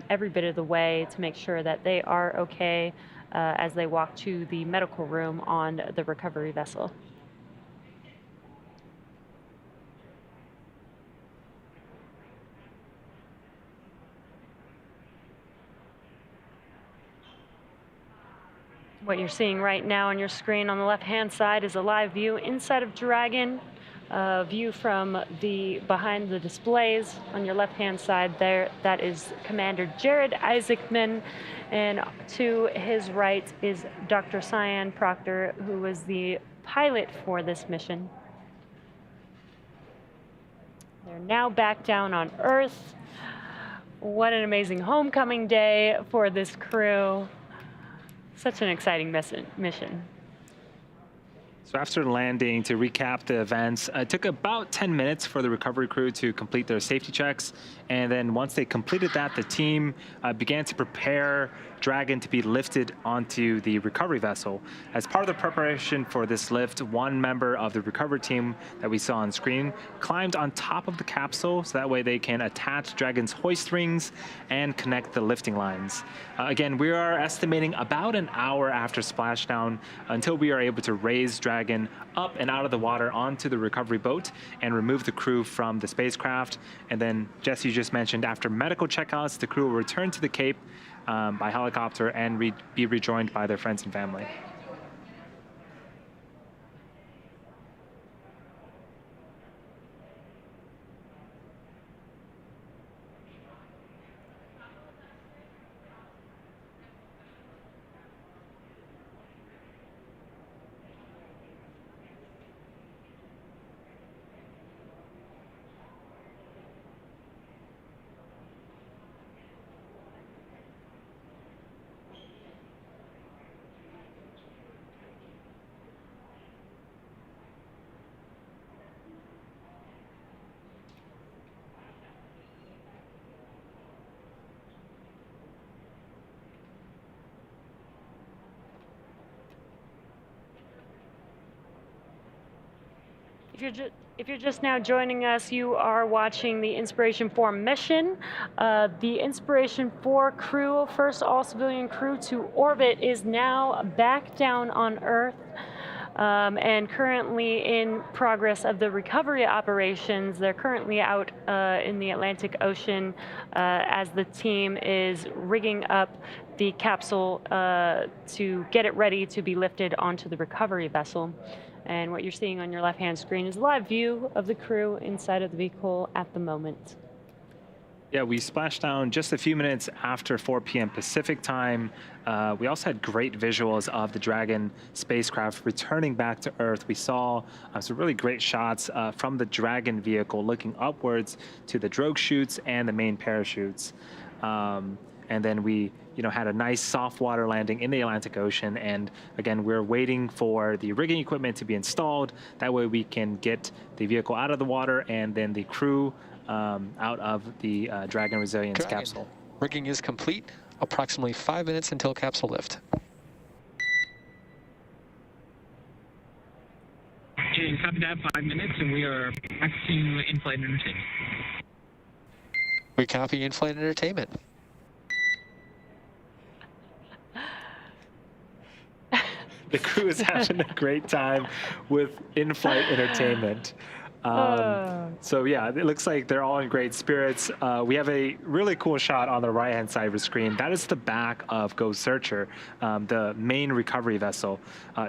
every bit of the way to make sure that they are okay as they walk to the medical room on the recovery vessel. What you're seeing right now on your screen on the left-hand side is a live view inside of Dragon. View from behind the displays on your left-hand side there. That is Commander Jared Isaacman, and to his right is Dr. Cyan Proctor, who was the pilot for this mission. They're now back down on Earth. What an amazing homecoming day for this crew. Such an exciting mission. So after landing, to recap the events, it took about 10 minutes for the recovery crew to complete their safety checks. And then once they completed that, the team began to prepare Dragon to be lifted onto the recovery vessel. As part of the preparation for this lift, one member of the recovery team that we saw on screen climbed on top of the capsule, so that way they can attach Dragon's hoist rings and connect the lifting lines. Again, we are estimating about an hour after splashdown until we are able to raise Dragon up and out of the water onto the recovery boat and remove the crew from the spacecraft. And then, Jess, you just mentioned, after medical checkouts, the crew will return to the Cape by helicopter and be rejoined by their friends and family. If you're just now joining us, you are watching the Inspiration4 mission. The Inspiration4 crew, first all-civilian crew to orbit, is now back down on Earth and currently in progress of the recovery operations. They're currently out in the Atlantic Ocean as the team is rigging up the capsule to get it ready to be lifted onto the recovery vessel. And what you're seeing on your left-hand screen is a live view of the crew inside of the vehicle at the moment. Yeah, we splashed down just a few minutes after 4 p.m. Pacific time. We also had great visuals of the Dragon spacecraft returning back to Earth. We saw some really great shots from the Dragon vehicle looking upwards to the drogue chutes and the main parachutes. And then we had a nice soft water landing in the Atlantic Ocean. And again, we're waiting for the rigging equipment to be installed. That way we can get the vehicle out of the water and then the crew out of the Dragon Resilience capsule. Rigging is complete. Approximately 5 minutes until capsule lift. Okay, copy that, 5 minutes, and we are back to in-flight entertainment. We copy in-flight entertainment. The crew is having a great time with in-flight entertainment. So yeah, it looks like they're all in great spirits. We have a really cool shot on the right-hand side of the screen. That is the back of Ghost Searcher, the main recovery vessel.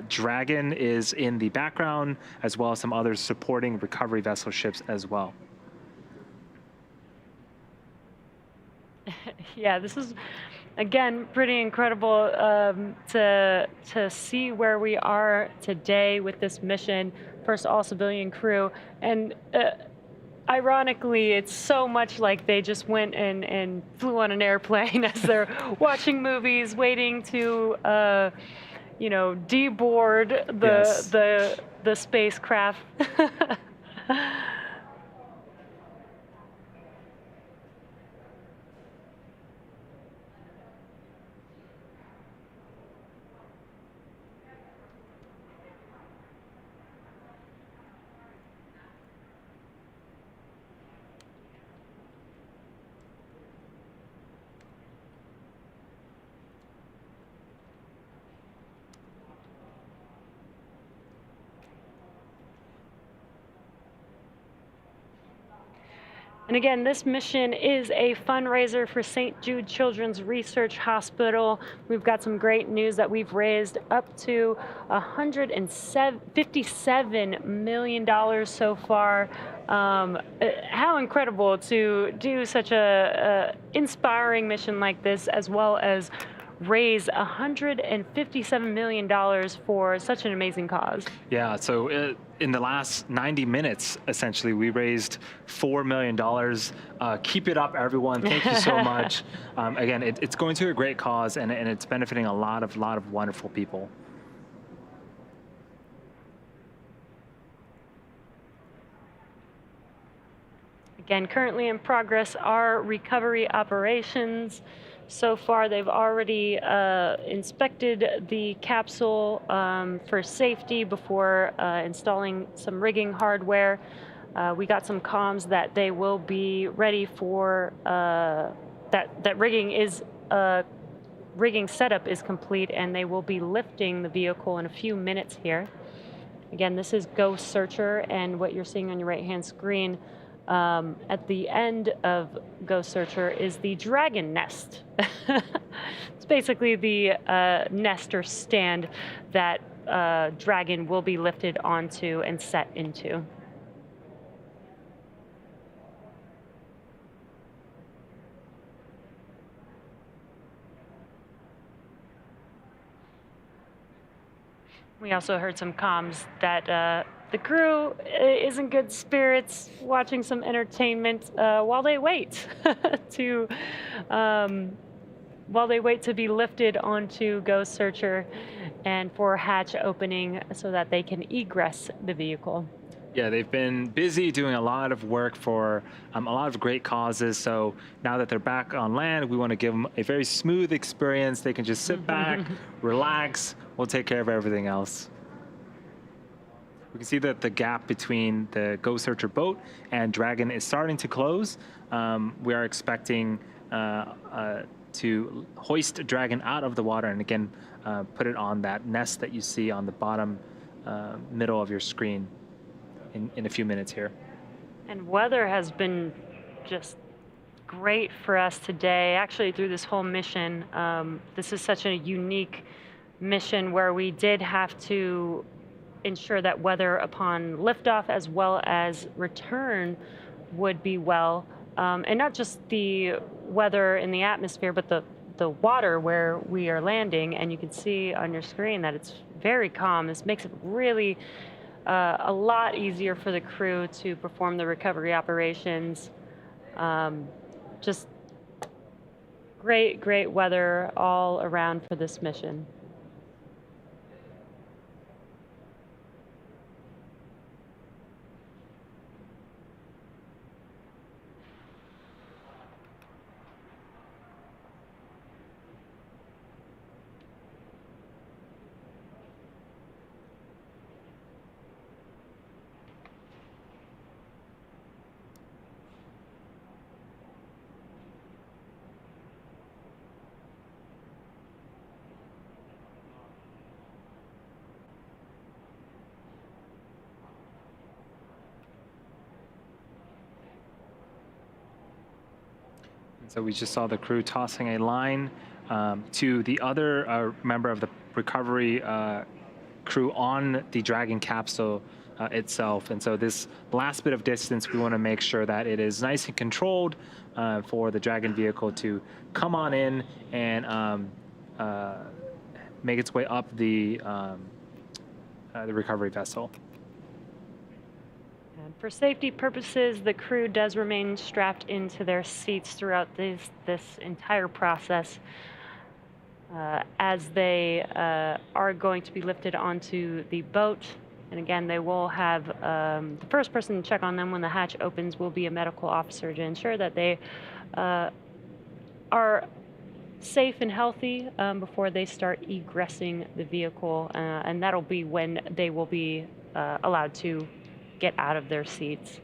Dragon is in the background, as well as some other supporting recovery vessel ships as well. Yeah, this is, again, pretty incredible to see where we are today with this mission. First all-civilian crew, and ironically, it's so much like they just went and flew on an airplane as they're watching movies, waiting to you know, deboard Yes. the spacecraft. And again, this mission is a fundraiser for St. Jude Children's Research Hospital. We've got some great news that we've raised up to $157 million so far. How incredible to do such a inspiring mission like this, as well as raise $157 million for such an amazing cause. Yeah, so in the last 90 minutes, essentially, we raised $4 million. Keep it up, everyone. Thank you so much. Again, it's going to a great cause, and it's benefiting a lot of wonderful people. Again, currently in progress are recovery operations. So far, they've already inspected the capsule for safety before installing some rigging hardware. We got some comms that they will be ready for, that rigging setup is complete, and they will be lifting the vehicle in a few minutes here. Again, this is Ghost Searcher, and what you're seeing on your right-hand screen at the end of Ghost Searcher is the Dragon Nest. It's basically the nest or stand that Dragon will be lifted onto and set into. We also heard some comms that the crew is in good spirits, watching some entertainment while they wait to be lifted onto Ghost Searcher and for hatch opening so that they can egress the vehicle. Yeah, they've been busy doing a lot of work for a lot of great causes. So now that they're back on land, we want to give them a very smooth experience. They can just sit back, relax. We'll take care of everything else. We can see that the gap between the Ghost Searcher boat and Dragon is starting to close. We are expecting to hoist Dragon out of the water and again put it on that nest that you see on the bottom middle of your screen in a few minutes here. And weather has been just great for us today, actually through this whole mission. This is such a unique mission where we did have to ensure that weather upon liftoff as well as return would be well. And not just the weather in the atmosphere, but the water where we are landing. And you can see on your screen that it's very calm. This makes it really a lot easier for the crew to perform the recovery operations. Just great weather all around for this mission. So we just saw the crew tossing a line to the other member of the recovery crew on the Dragon capsule itself. And so this last bit of distance, we want to make sure that it is nice and controlled for the Dragon vehicle to come on in and make its way up the recovery vessel. For safety purposes, the crew does remain strapped into their seats throughout this entire process. as they are going to be lifted onto the boat. And again, they will have the first person to check on them when the hatch opens will be a medical officer to ensure that they are safe and healthy before they start egressing the vehicle. And that'll be when they will be allowed to get out of their seats.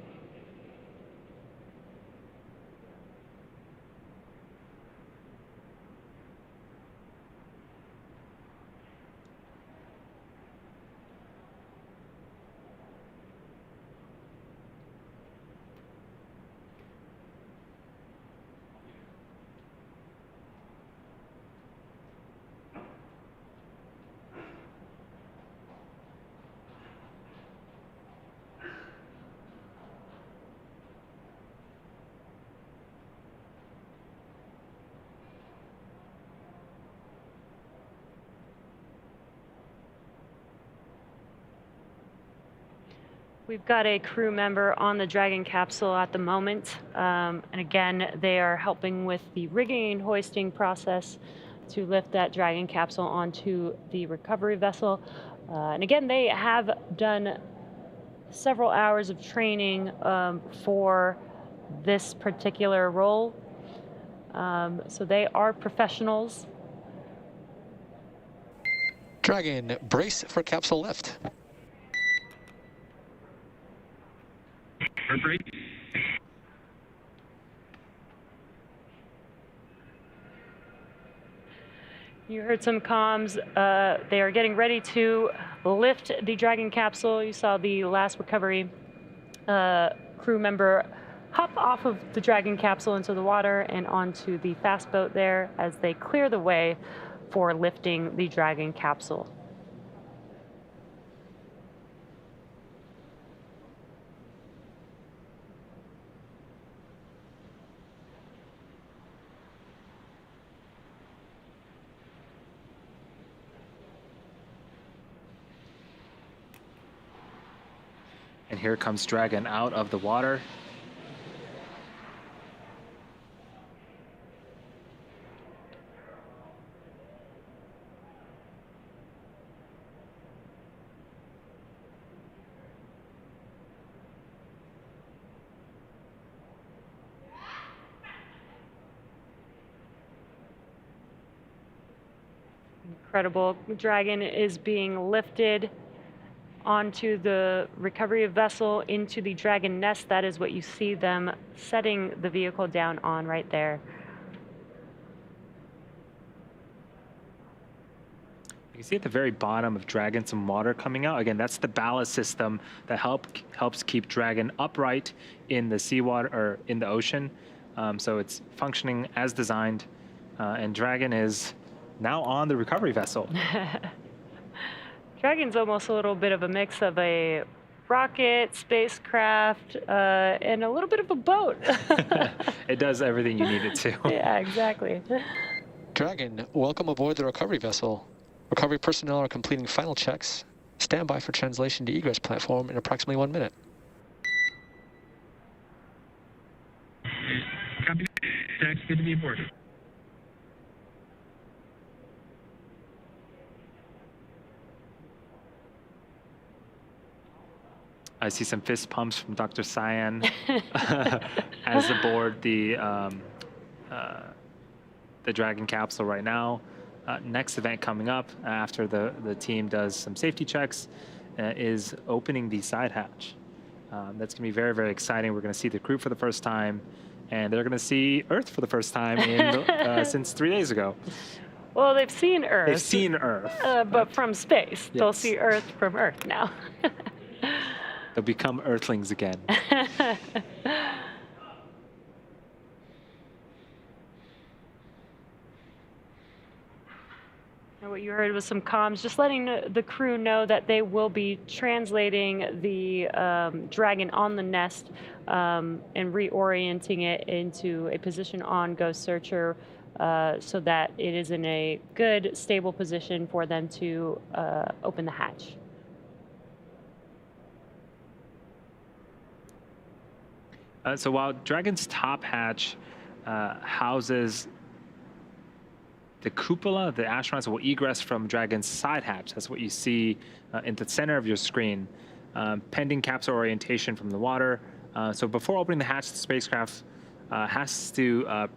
We've got a crew member on the Dragon capsule at the moment. And again, they are helping with the rigging and hoisting process to lift that Dragon capsule onto the recovery vessel. And again, they have done several hours of training for this particular role. So they are professionals. Dragon, brace for capsule lift. You heard some comms. They are getting ready to lift the Dragon capsule. You saw the last recovery crew member hop off of the Dragon capsule into the water and onto the fast boat there as they clear the way for lifting the Dragon capsule. And here comes Dragon out of the water. Incredible. Dragon is being lifted onto the recovery vessel into the Dragon nest. That is what you see them setting the vehicle down on right there. You can see at the very bottom of Dragon some water coming out. Again, that's the ballast system that helps keep Dragon upright in the seawater or in the ocean. So it's functioning as designed, and Dragon is now on the recovery vessel. Dragon's almost a little bit of a mix of a rocket, spacecraft, and a little bit of a boat. It does everything you need it to. Yeah, exactly. Dragon, welcome aboard the recovery vessel. Recovery personnel are completing final checks. Stand by for translation to egress platform in approximately 1 minute. Copy. Tax, good to be aboard. I see some fist pumps from Dr. Cyan as aboard the Dragon capsule right now. Next event coming up after the team does some safety checks is opening the side hatch. That's going to be very, very exciting. We're going to see the crew for the first time, and they're going to see Earth for the first time since 3 days ago. Well, they've seen Earth. They've seen Earth. But from space. Yes. They'll see Earth from Earth now. They'll become Earthlings again. And what you heard was some comms, just letting the crew know that they will be translating the Dragon on the nest and reorienting it into a position on Ghost Searcher so that it is in a good, stable position for them to open the hatch. So while Dragon's top hatch houses the cupola, the astronauts will egress from Dragon's side hatch. That's what you see in the center of your screen, pending capsule orientation from the water. So before opening the hatch, the spacecraft has to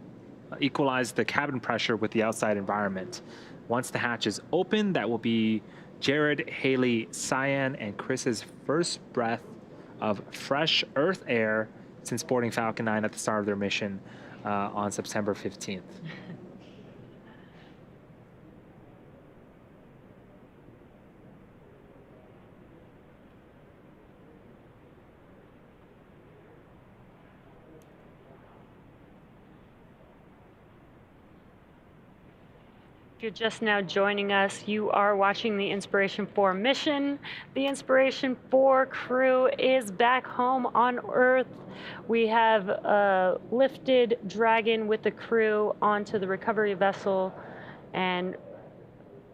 equalize the cabin pressure with the outside environment. Once the hatch is open, that will be Jared, Haley, Cyan, and Chris's first breath of fresh Earth air since boarding Falcon 9 at the start of their mission on September 15th. If you're just now joining us, you are watching the Inspiration4 mission. The Inspiration4 crew is back home on Earth. We have lifted Dragon with the crew onto the recovery vessel, and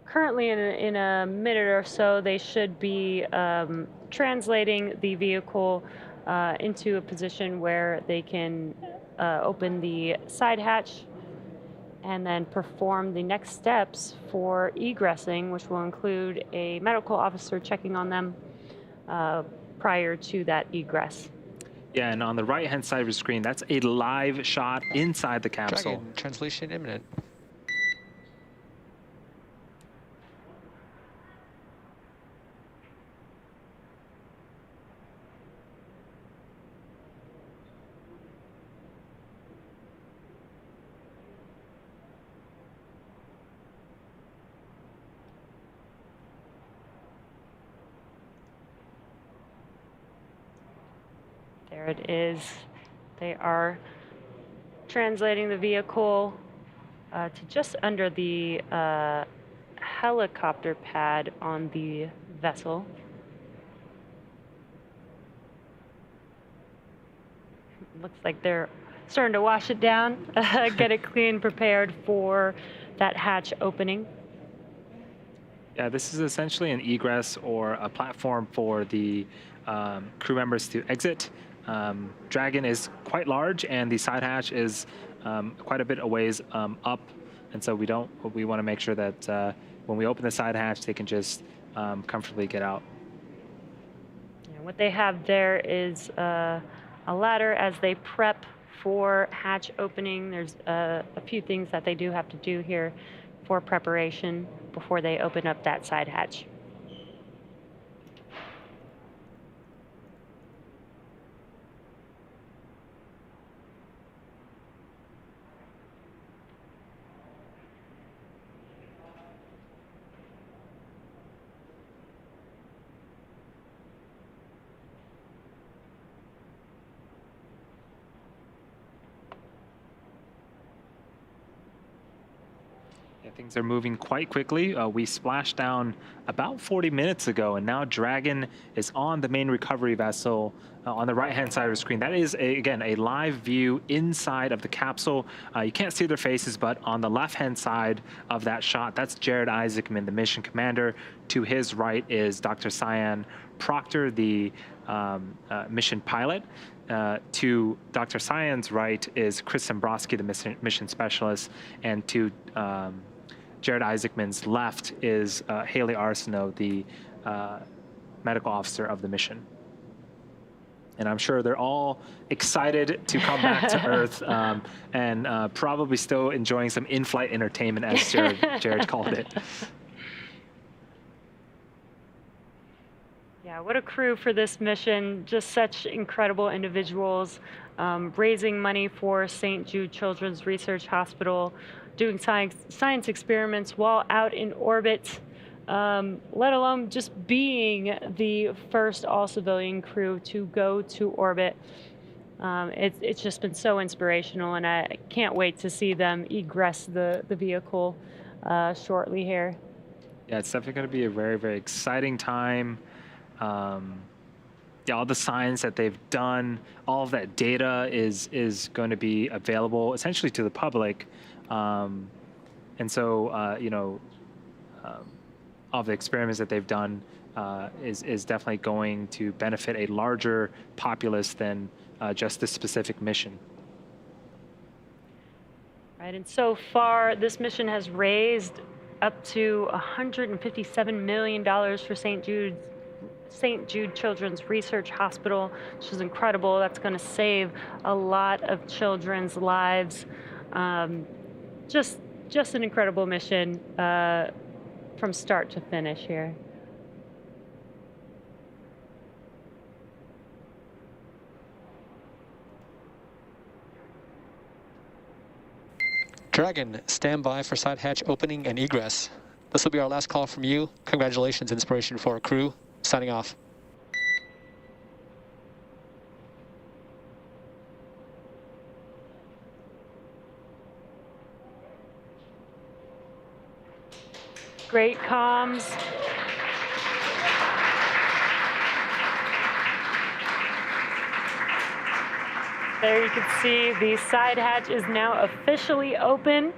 currently in a minute or so, they should be translating the vehicle into a position where they can open the side hatch and then perform the next steps for egressing, which will include a medical officer checking on them prior to that egress. Yeah, and on the right-hand side of your screen, that's a live shot inside the capsule. Dragon, translation imminent. There it is. They are translating the vehicle to just under the helicopter pad on the vessel. Looks like they're starting to wash it down, get it clean, prepared for that hatch opening. Yeah, this is essentially an egress or a platform for the crew members to exit. Dragon is quite large, and the side hatch is quite a bit a ways up, and so we want to make sure that when we open the side hatch, they can just comfortably get out. And what they have there is a ladder as they prep for hatch opening. There's a few things that they do have to do here for preparation before they open up that side hatch. Things are moving quite quickly. We splashed down about 40 minutes ago, and now Dragon is on the main recovery vessel on the right-hand side of the screen. That is, again, a live view inside of the capsule. You can't see their faces, but on the left-hand side of that shot, that's Jared Isaacman, the mission commander. To his right is Dr. Cyan Proctor, the mission pilot. To Dr. Cyan's right is Chris Tombroski, the mission specialist, and to Jared Isaacman's left is Haley Arsenau, the medical officer of the mission. And I'm sure they're all excited to come back to Earth and probably still enjoying some in-flight entertainment, as Jared called it. Yeah, what a crew for this mission. Just such incredible individuals, raising money for St. Jude Children's Research Hospital, doing science experiments while out in orbit, let alone just being the first all-civilian crew to go to orbit. It's just been so inspirational, and I can't wait to see them egress the vehicle shortly here. Yeah, it's definitely going to be a very, very exciting time. Yeah, all the science that they've done, all of that data is going to be available essentially to the public. And so, you know, all the experiments that they've done is definitely going to benefit a larger populace than just this specific mission. Right, and so far, this mission has raised up to $157 million for St. Jude Children's Research Hospital, which is incredible. That's going to save a lot of children's lives. Just an incredible mission from start to finish here. Dragon, stand by for side hatch opening and egress. This will be our last call from you. Congratulations, Inspiration4 crew. Signing off. Great comms. There you can see the side hatch is now officially open,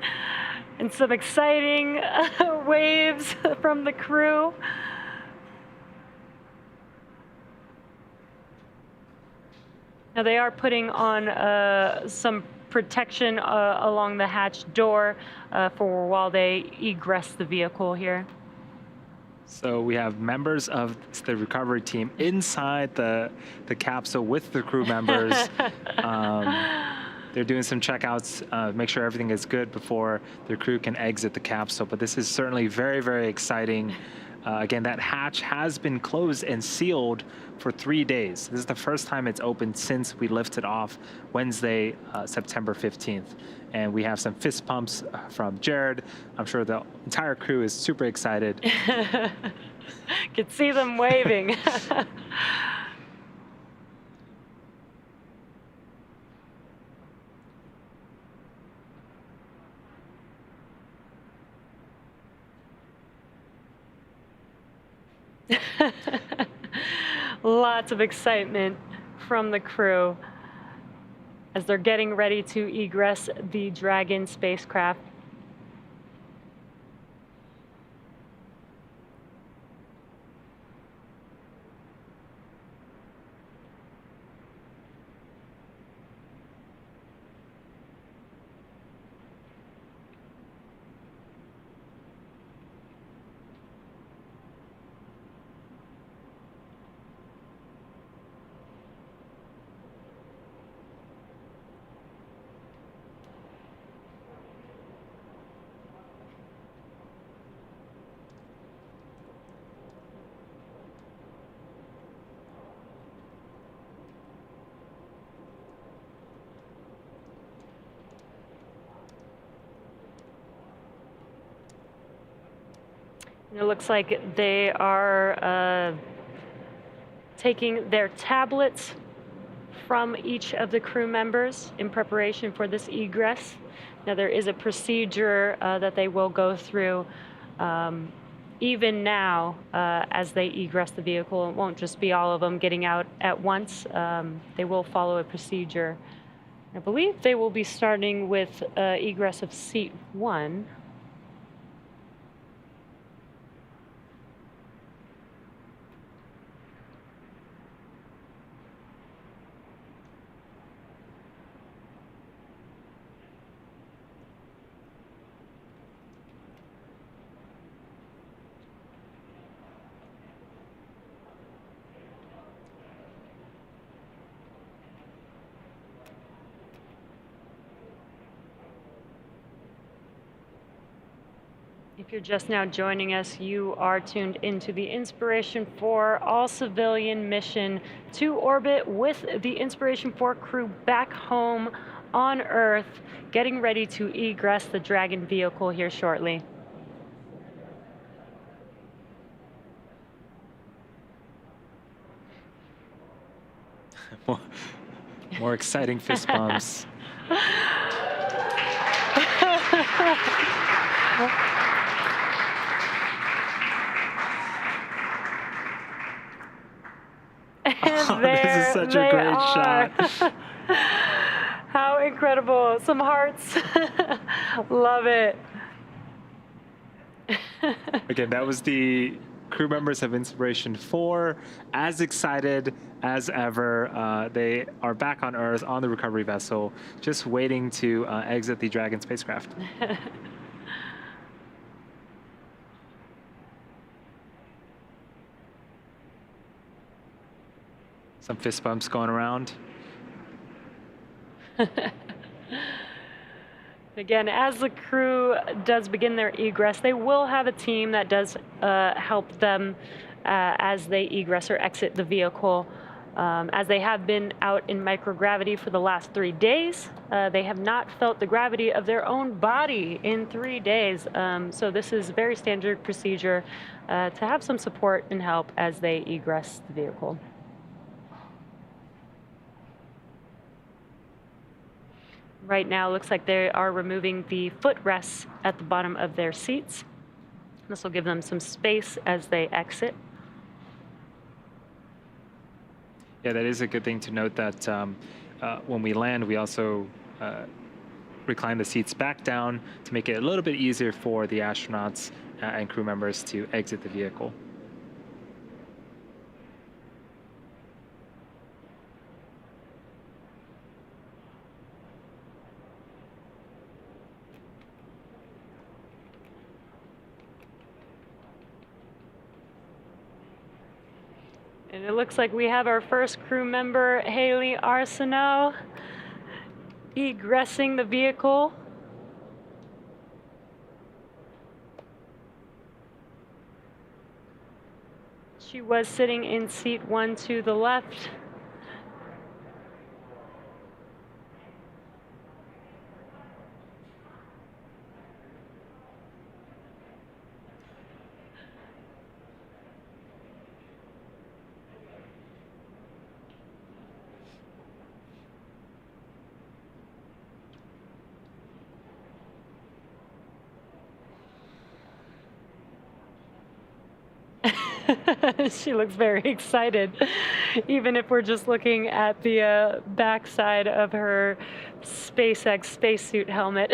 and some exciting waves from the crew. Now they are putting on some protection along the hatch door for while they egress the vehicle here. So we have members of the recovery team inside the capsule with the crew members. They're doing some checkouts, make sure everything is good before the crew can exit the capsule. But this is certainly very, very exciting. Again, that hatch has been closed and sealed for 3 days. This is the first time it's opened since we lifted off Wednesday, September 15th. And we have some fist pumps from Jared. I'm sure the entire crew is super excited. Could see them waving. Lots of excitement from the crew as they're getting ready to egress the Dragon spacecraft. It looks like they are taking their tablets from each of the crew members in preparation for this egress. Now there is a procedure that they will go through even now as they egress the vehicle. It won't just be all of them getting out at once. They will follow a procedure. I believe they will be starting with egress of seat 1. If you're just now joining us, you are tuned into the Inspiration4 all-civilian mission to orbit with the Inspiration4 crew back home on Earth, getting ready to egress the Dragon vehicle here shortly. More exciting fist bumps. Oh, this is such a great shot. How incredible. Some hearts. Love it. Again, that was the crew members of Inspiration4, as excited as ever. They are back on Earth on the recovery vessel, just waiting to exit the Dragon spacecraft. Some fist bumps going around. Again, as the crew does begin their egress, they will have a team that does help them as they egress or exit the vehicle. As they have been out in microgravity for the last 3 days, they have not felt the gravity of their own body in 3 days. So this is very standard procedure to have some support and help as they egress the vehicle. Right now, it looks like they are removing the footrests at the bottom of their seats. This will give them some space as they exit. Yeah, that is a good thing to note that when we land, we also recline the seats back down to make it a little bit easier for the astronauts and crew members to exit the vehicle. And it looks like we have our first crew member, Haley Arsenau, egressing the vehicle. She was sitting in seat 1 to the left. She looks very excited, even if we're just looking at the backside of her SpaceX spacesuit helmet.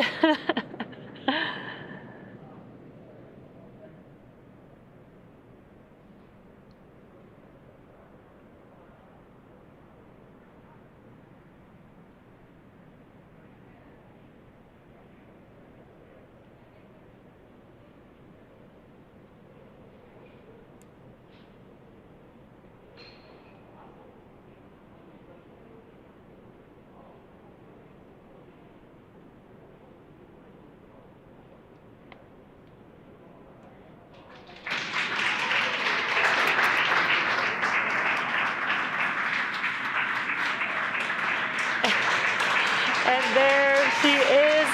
And there she is.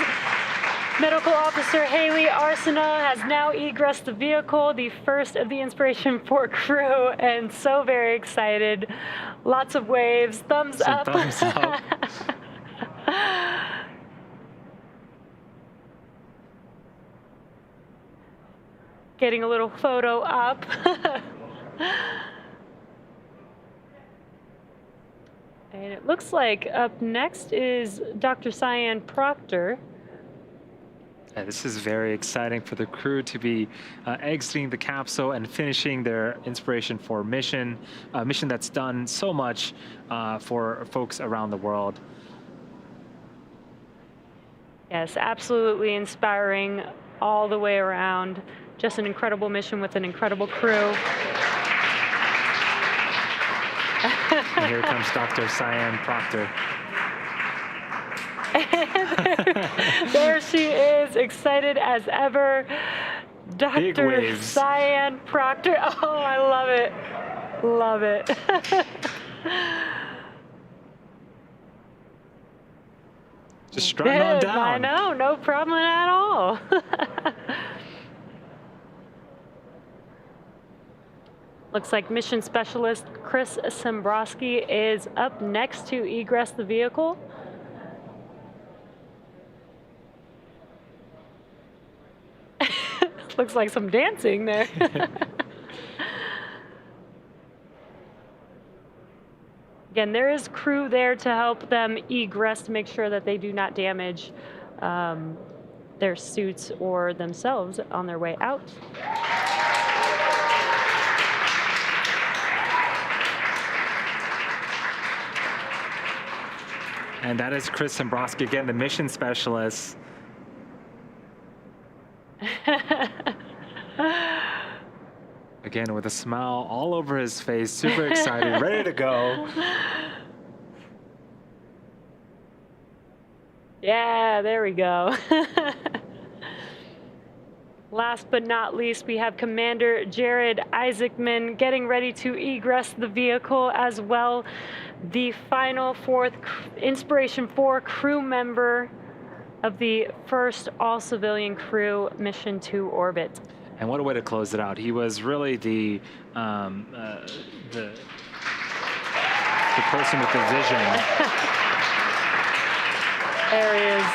Medical Officer Haley Arsenau has now egressed the vehicle, the first of the Inspiration4 crew, and so very excited. Lots of waves, thumbs up. Thumbs up. Getting a little photo up. And it looks like up next is Dr. Cyan Proctor. Yeah, this is very exciting for the crew to be exiting the capsule and finishing their Inspiration4 mission, a mission that's done so much for folks around the world. Yes, absolutely inspiring all the way around. Just an incredible mission with an incredible crew. And here comes Dr. Cyan Proctor. There she is, excited as ever. Big Dr. waves. Cyan Proctor. Oh, I love it. Love it. Just strutting on Good, down. I know, no problem at all. Looks like Mission Specialist Chris Tombroski is up next to egress the vehicle. Looks like some dancing there. Again, there is crew there to help them egress to make sure that they do not damage their suits or themselves on their way out. And that is Chris Tombroski, again, the mission specialist. Again, with a smile all over his face, super excited, ready to go. Yeah, there we go. Last but not least, we have Commander Jared Isaacman getting ready to egress the vehicle as well. The final fourth Inspiration4 crew member of the first all-civilian crew mission to orbit. And what a way to close it out. He was really the person with the vision. There he is.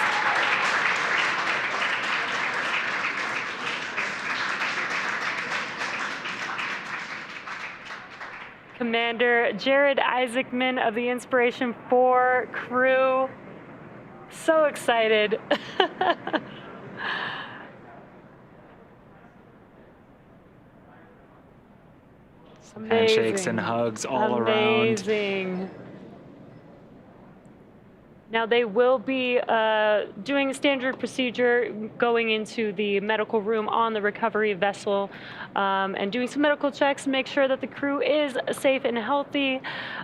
Commander Jared Isaacman of the Inspiration4 crew. So excited. Handshakes and hugs all around. Amazing. Now they will be doing a standard procedure, going into the medical room on the recovery vessel and doing some medical checks to make sure that the crew is safe and healthy.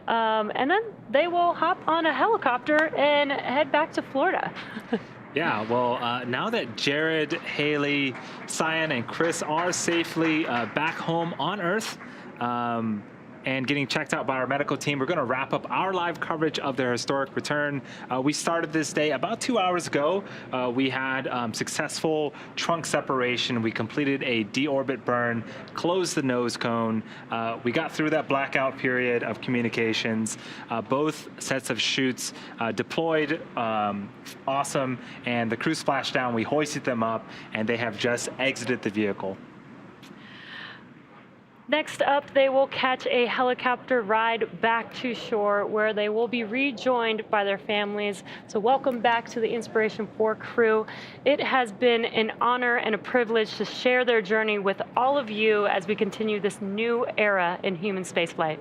And then they will hop on a helicopter and head back to Florida. Yeah, well, now that Jared, Haley, Cyan, and Chris are safely back home on Earth, and getting checked out by our medical team, we're going to wrap up our live coverage of their historic return. We started this day about 2 hours ago. We had successful trunk separation. We completed a deorbit burn, closed the nose cone. We got through that blackout period of communications. Both sets of chutes deployed, awesome. And the crew splashdown, we hoisted them up, and they have just exited the vehicle. Next up, they will catch a helicopter ride back to shore where they will be rejoined by their families. So welcome back to the Inspiration4 crew. It has been an honor and a privilege to share their journey with all of you as we continue this new era in human spaceflight.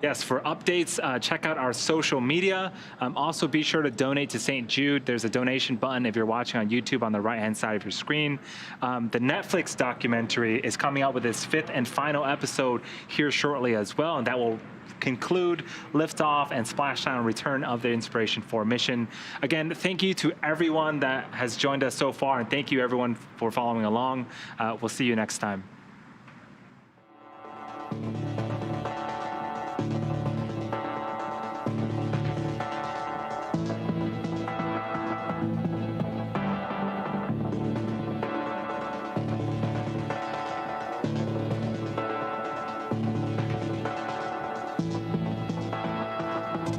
Yes, for updates, check out our social media. Also, be sure to donate to St. Jude. There's a donation button if you're watching on YouTube on the right-hand side of your screen. The Netflix documentary is coming out with its 5th and final episode here shortly as well, and that will conclude liftoff and splashdown return of the Inspiration4 mission. Again, thank you to everyone that has joined us so far, and thank you everyone for following along. We'll see you next time.